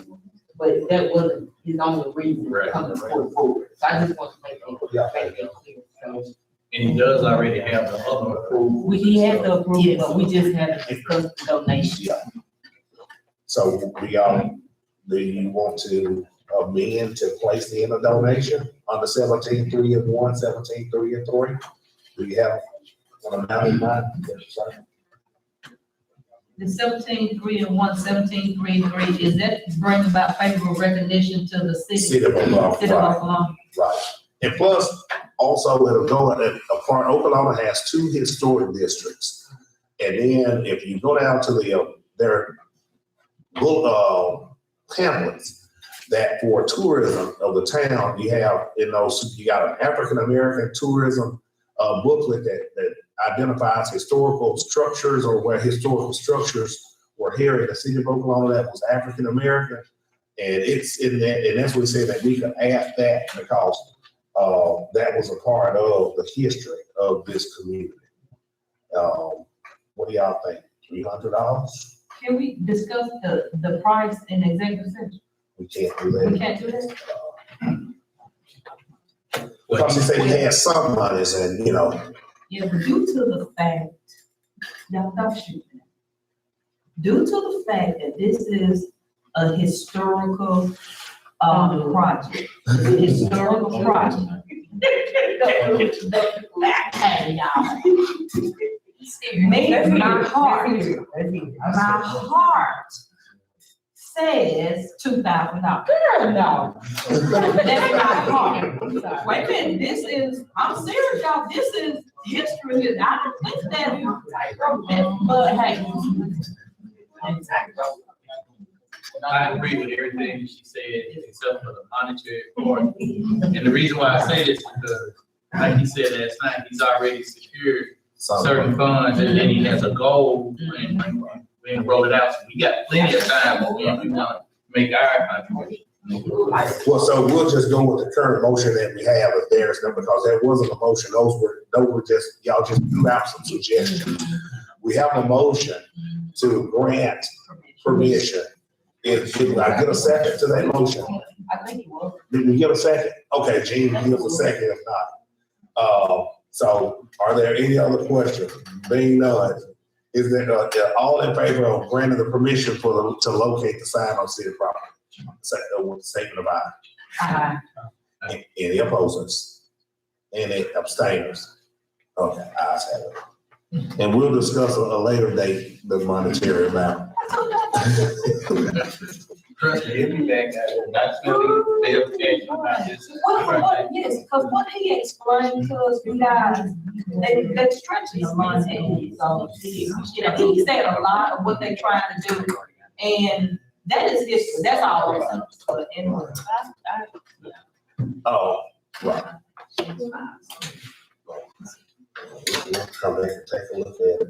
but that wasn't his only reason to come forward. So I just want to make that clear. So And he does already have the other approval. we have the approval, but we just haven't discussed the donation. So do you want to amend to place in a donation under 17-3-1, 17-3-3? Do you have an amount in mind? The 17-3-1, 17-3-3, is that bring about favorable recognition to the city? City of Okolona, City of Okolona. Right. And plus, also, it'll go, Okolona has 2 historic districts. And then if you go down to their pamphlets, that for tourism of the town, you have you got an African-American tourism booklet that identifies historical structures or where historical structures were here in the city of Okolona that was African-American. And it's in there, and that's what we say that we can add that because that was a part of the history of this community. What do y'all think? $300? Can we discuss the price in executive session? We can't do that. We can't do that? Because he said he had some monies and, Yeah, but due to the fact, don't shoot me. Due to the fact that this is a historical project, historical project. Hey, y'all. My heart says $2,000. No. That's my heart. Wait a minute, this is, I'm serious, y'all, this is history. I don't think that you wrote that, but hey. I agree with everything she said, except for the monetary part. And the reason why I say this is because, like he said last night, he's already secured certain funds, and then he has a goal, and we ain't roll it out. So we got plenty of time, but we want to make our contribution. well, so we'll just go with the current motion that we have if there's none, because there wasn't a motion. Those were just, y'all just threw out some suggestions. We have a motion to grant permission. If I get a second to that motion? I think it was. Did we get a second? Okay, Gene gives a second if not. So are there any other questions? Being none, is there all in favor of granting the permission to locate the sign on city property? With the statement of aye. Aye. Any opposers? Any abstainers? Okay, ayes have it. And we'll discuss at a later date the monetary amount. Trust me, he'll be back at it. Not still verification about this. Yes, because what he explained to us, you guys, they stretch his money. So, he said a lot of what they trying to do, and that is history, that's all. Oh, right. Come back and take a look at it.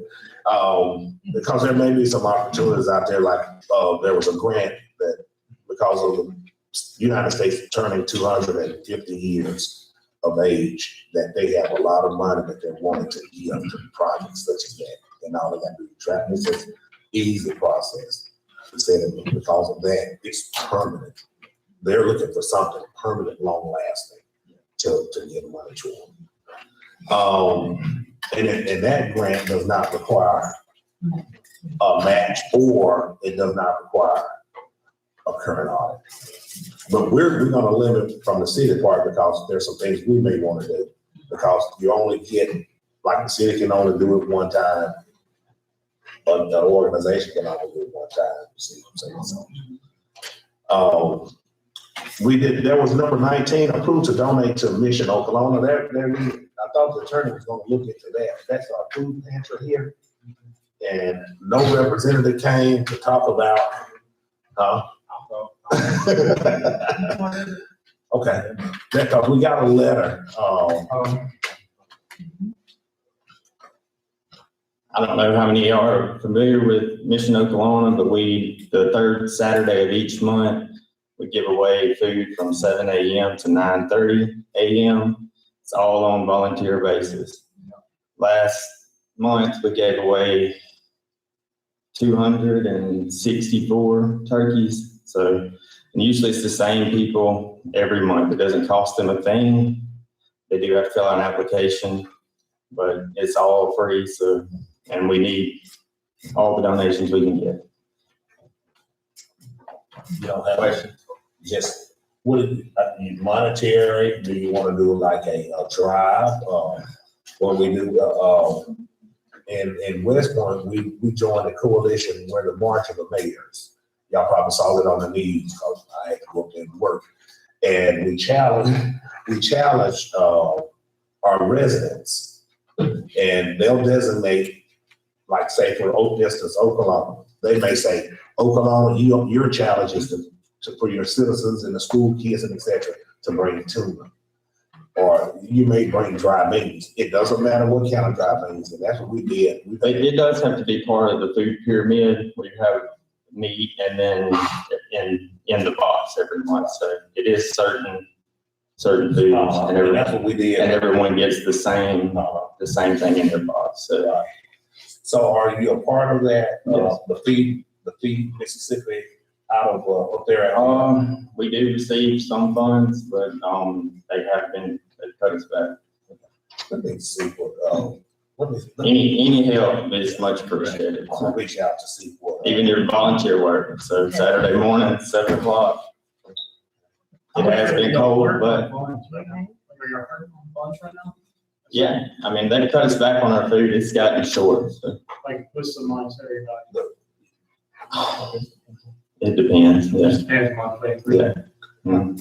Because there may be some opportunities out there, like, there was a grant that, because of the United States turning 250 years of age, that they have a lot of money that they're wanting to give to projects such as that. And all they got to do is track, it's an easy process. They said that because of that, it's permanent. They're looking for something permanent, long lasting to give money to them. And that grant does not require a match, or it does not require a current audit. But we're gonna limit from the city part because there's some things we may wanna do. Because you only get, like the city can only do it one time, but the organization can only do it one time, you see what I'm saying? So, there was number 19, approved to donate to Mission Okolona. I thought the attorney was gonna look into that. That's our food pantry here. And no representative came to talk about, okay, because we got a letter, I don't know how many are familiar with Mission Okolona, but the third Saturday of each month, we give away food from 7 a.m. to 9:30 a.m. It's all on volunteer basis. Last month, we gave away 264 turkeys. So, and usually it's the same people every month. It doesn't cost them a thing. They do have to fill out an application, but it's all free. So, and we need all the donations we can get. you don't have questions? Just, what is you monetary? Do you want to do like a drive? What we do, in West Point, we joined a coalition where the March of the Mayors. Y'all probably saw it on the news because I had to go up there and work. And we challenged our residents, and they'll designate, like say for instance, Okolona. They may say, Okolona, your challenge is for your citizens and the school kids and et cetera to bring tuna. Or you may bring dry beans. It doesn't matter what kind of dry beans, and that's what we did. It does have to be part of the food pyramid where you have meat and then in the box every month. So it is certain foods and that's what we did. And everyone gets the same thing in their box. So are you a part of that? Yes. The feed Mississippi out of up there at we do receive some funds, but they cut us back. Let me see Any help is much appreciated. I'll reach out to see what. Even your volunteer work. So Saturday morning, 7 o'clock. It has been cold, but yeah, I mean, they cut us back on our food. It's gotten short. So. Like, what's the monetary value? It depends. Yeah. It depends monthly. Yeah. Mm-hmm.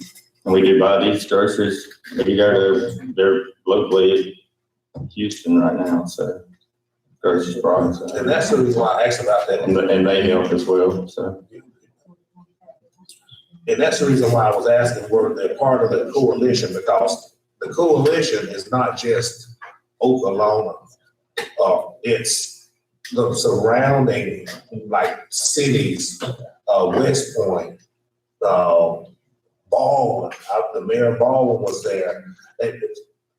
And we do buy these groceries. You go to, they're locally in Houston right now, so grocery products. And that's the reason why I asked about that. And they help as well, so. And that's the reason why I was asking, were they part of the coalition? Because the coalition is not just Okolona. It's the surrounding, like, cities, West Point, Baldwin, the mayor of Baldwin was there,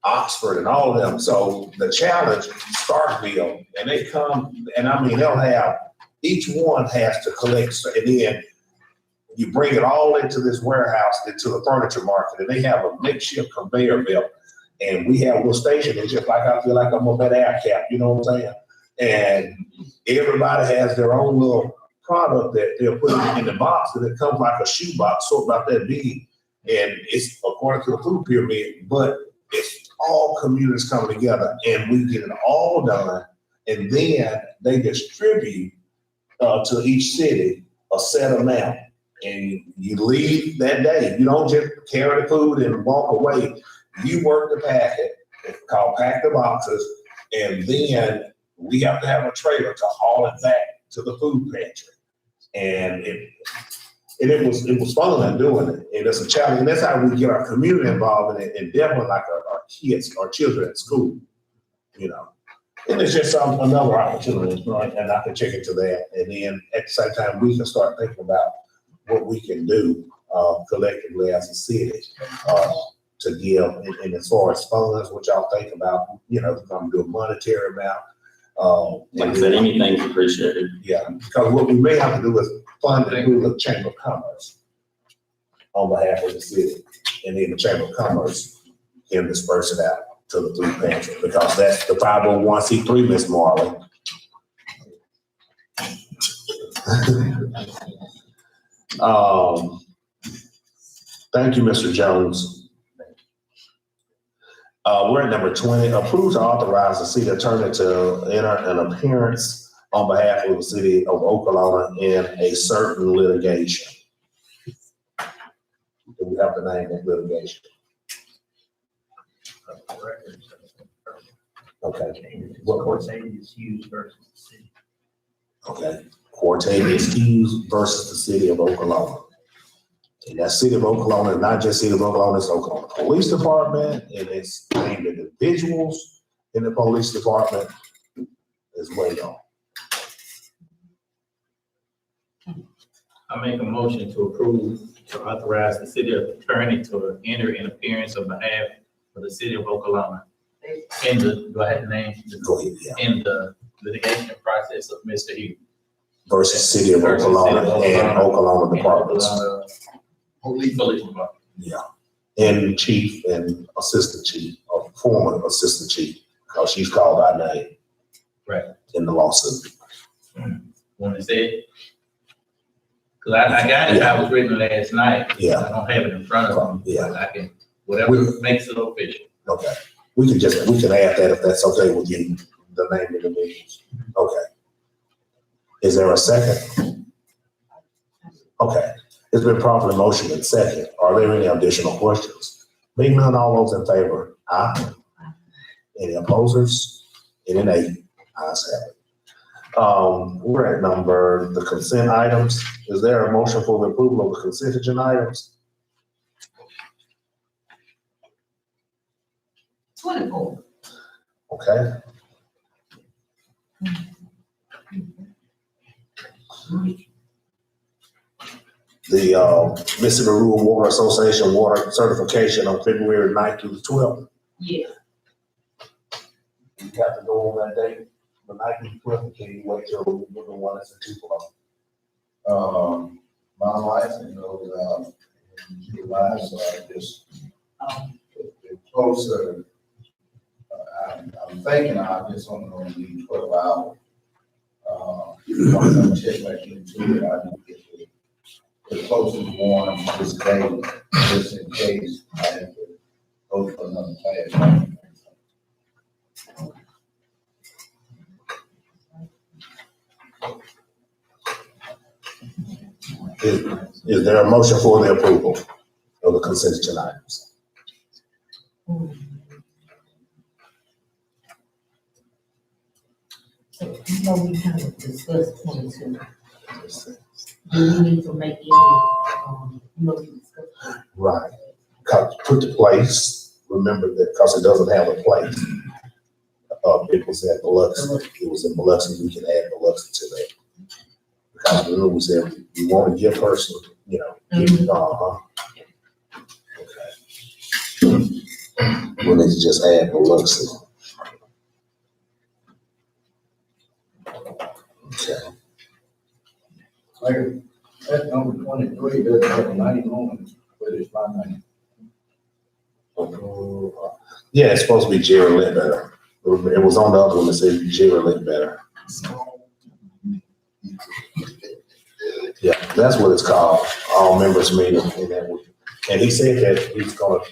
Oxford and all of them. So the challenge, Starkville, and they come, and I mean, they'll have, each one has to collect, and then you bring it all into this warehouse, into the furniture market, and they have a makeshift conveyor belt. And we have a little station, it's just like, I feel like I'm on that air cap, you know what I'm saying? And everybody has their own little product that they'll put in the box, and it comes like a shoe box, so about that big. And it's according to the food pyramid, but it's all communities coming together, and we get it all done. And then they distribute to each city a set amount. and you leave that day. You don't just carry the food and walk away. You work the packet, it's called pack the boxes, and then we have to have a trailer to haul it back to the food pantry. And it was fun doing it, and it's a challenge, and that's how we get our community involved in it, and definitely like our kids, our children at school, you know. And it's just another opportunity, right? And I can check into that, and then at the same time, we can start thinking about what we can do collectively as a city to give, and as far as funds, what y'all think about, you know, if I'm doing monetary amount. Like I said, anything's appreciated. Yeah, because what we may have to do is fund it through the Chamber of Commerce on behalf of the city, and then the Chamber of Commerce can disperse it out to the food pantry, because that's the 501c3, Ms. Marley. Thank you, Mr. Jones. We're at number 20, approve to authorize the city attorney to enter an appearance on behalf of the city of Okolona in a certain litigation. Do we have to name that litigation? Okay. What court? Cortez Hughes versus the city. Okay. Cortez Hughes versus the city of Okolona. And that city of Okolona is not just city of Okolona, it's Okolona Police Department, and it's named individuals in the police department as well. I make a motion to approve to authorize the city attorney to enter an appearance on behalf of the city of Okolona. In the, do I have the name? Go ahead, yeah. In the litigation process of Mr. Hughes. Versus city of Okolona and Okolona departments. Police department. Yeah. And chief and assistant chief, or former assistant chief, because she's called by name. Right. In the lawsuit. Want to say it? Cause I got it, I was reading last night. Yeah. I don't have it in front of me. Yeah. But I can, whatever makes it official. Okay. We can add that if that's okay with you, the name of the meetings. Okay. Is there a second? Okay. It's been properly motioned and second. Are there any additional questions? Being none, all those in favor? Aye. Any opposers? Any nay? Ayes have it. We're at the consent items. Is there a motion for the approval of the consent agenda items? 24. Okay. The Mississippi Rural Water Association water certification on February 9th through the 12th. Yeah. You got to go on that date, the 9th through the 12th, can you wait till the one that's in Tupelo? My license goes in July, so I just, get closer. I'm thinking I just only gonna need 12 hours. Once I check back into it, I need to get the closest one this day, just in case I have to go for another class. Is there a motion for the approval of the consent agenda items? So, you know, we kind of discussed 22. Do we need to make any, we discussed. Right. Put the place, remember that, because it doesn't have a place. It was at Biloxi. It was in Biloxi. We can add Biloxi to that. Because remember we said we want to give her some, you know, Okay. We need to just add Biloxi. Okay. Mayor, that number 23 doesn't have a name on it, but it's my name. Yeah, it's supposed to be Jerry Ledbetter. It was on the other one that said Jerry Ledbetter. Yeah, that's what it's called, all members meeting in that week. And he said that he's gonna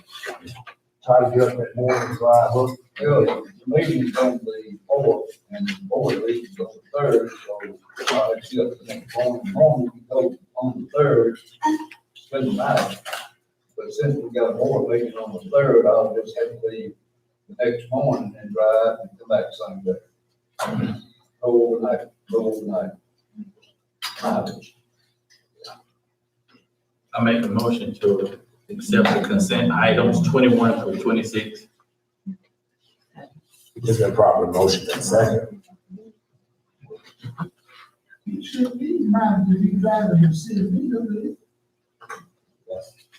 try to get up that morning drive up. Well, the meeting's on the fourth, and the board meeting's on the third, so I'll have to get up the next morning. Normally, we go on the third, spend the night. But since we got a board meeting on the third, I'll just have to leave the next morning and drive and come back Sunday. Overnight. I make a motion to accept the consent items 21 through 26. It's been proper motion and second. You should be minded to be driving the city vehicle.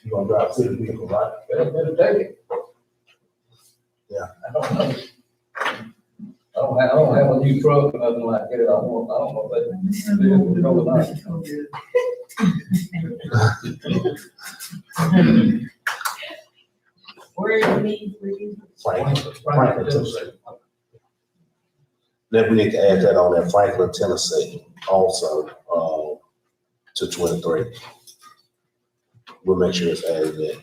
You gonna drive city vehicle, right? Better take it. Yeah. I don't know. I don't have a new truck or nothing like that. I don't know if that vehicle go or not. Where is the meeting, please? Franklin, Tennessee. Then we need to add that on there, Franklin, Tennessee, also, to 23. We'll make sure it's added in,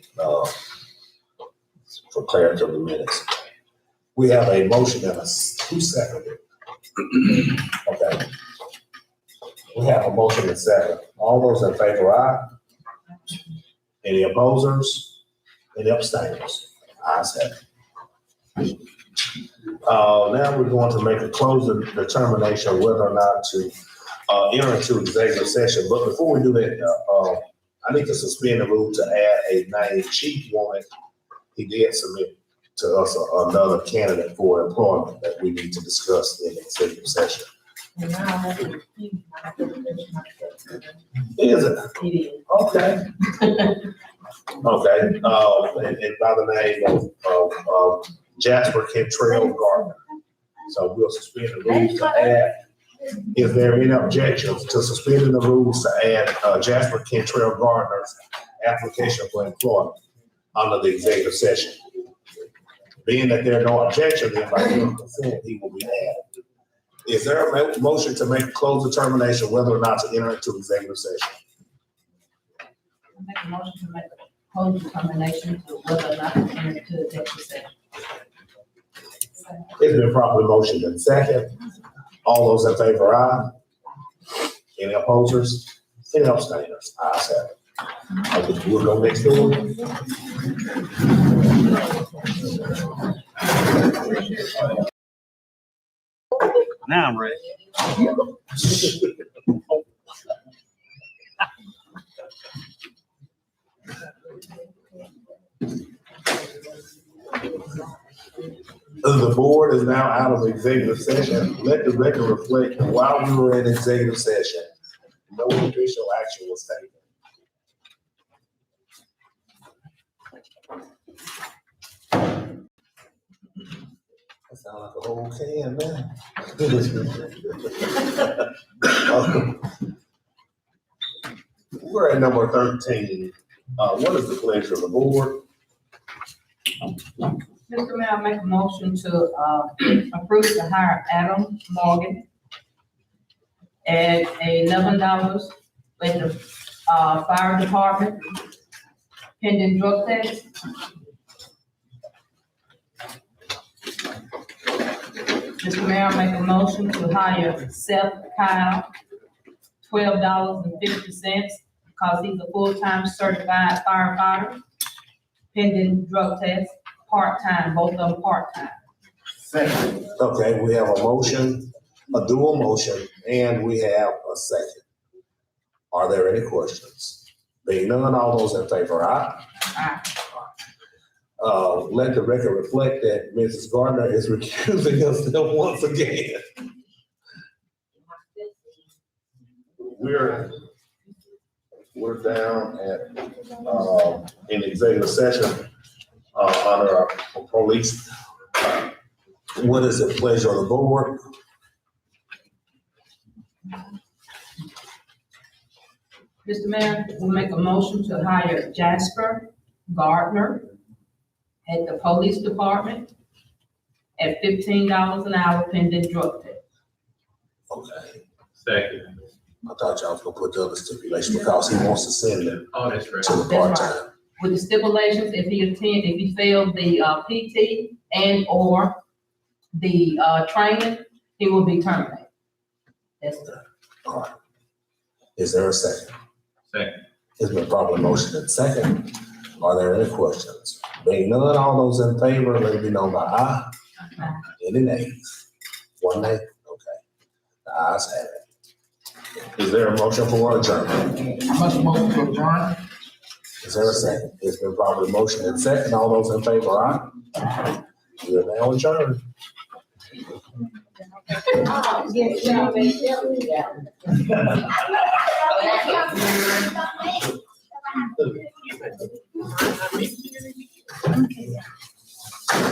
for clarity of the minutes. We have a motion and who seconded? Okay. We have a motion and second. All those in favor, aye? Any opposers? Any abstainers? Ayes have it. Now we're going to make a closing determination whether or not to enter into executive session. But before we do that, I need to suspend the rule to add a name. Chief wanted, he did submit to us another candidate for employment that we need to discuss in executive session. And now I have to refuse my presentation myself. Is it? It is. Okay. Okay, and by the name of Jasper Kentrell Gardner. So we'll suspend the rules to add. Is there any objections to suspending the rules to add Jasper Kentrell Gardner's application for employment under the executive session? Being that there are no objections, then by your consent, he will be added. Is there a motion to make a close determination whether or not to enter into executive session? Make a motion to make a whole determination to whether or not to enter into executive session. It's been properly motioned and second. All those in favor, aye. Any opposers? Any abstainers? Ayes have it. Okay, we'll go next door. Now I'm ready. The board is now out of executive session. Let the record reflect that while we were in executive session, no official action was taken. That sounds like a whole can, man. We're at number 13. What is the pleasure of the board? Mr. Mayor, I make a motion to, approve to hire Adam Morgan at $11 with the, fire department pending drug test. Mr. Mayor, I make a motion to hire Seth Kyle, $12.50, because he's a full-time certified firefighter pending drug test, part-time, both of them part-time. Second. Okay, we have a motion, a dual motion, and we have a second. Are there any questions? Being none, all those in favor, aye? Aye. Let the record reflect that Mrs. Gardner is recusing herself once again. We're down at, in executive session, under our police. What is the pleasure of the board? Mr. Mayor, we'll make a motion to hire Jasper Gardner at the police department at $15 an hour pending drug test. Okay, Second. I thought y'all was gonna put the other stipulation because he wants to send them Oh, that's right. to the That's part-time. with the stipulations, if he failed the, PT and or the, training, he will be terminated. That's it. All right. Is there a second? Second. It's been properly motioned and second. Are there any questions? Being none, all those in favor, let it be known by aye. Any nays? One nay? Okay. The ayes have it. Is there a motion for adjournment? I must motion to adjourn. Is there a second? It's been properly motioned and second. All those in favor, aye. We are now adjourned. Yeah.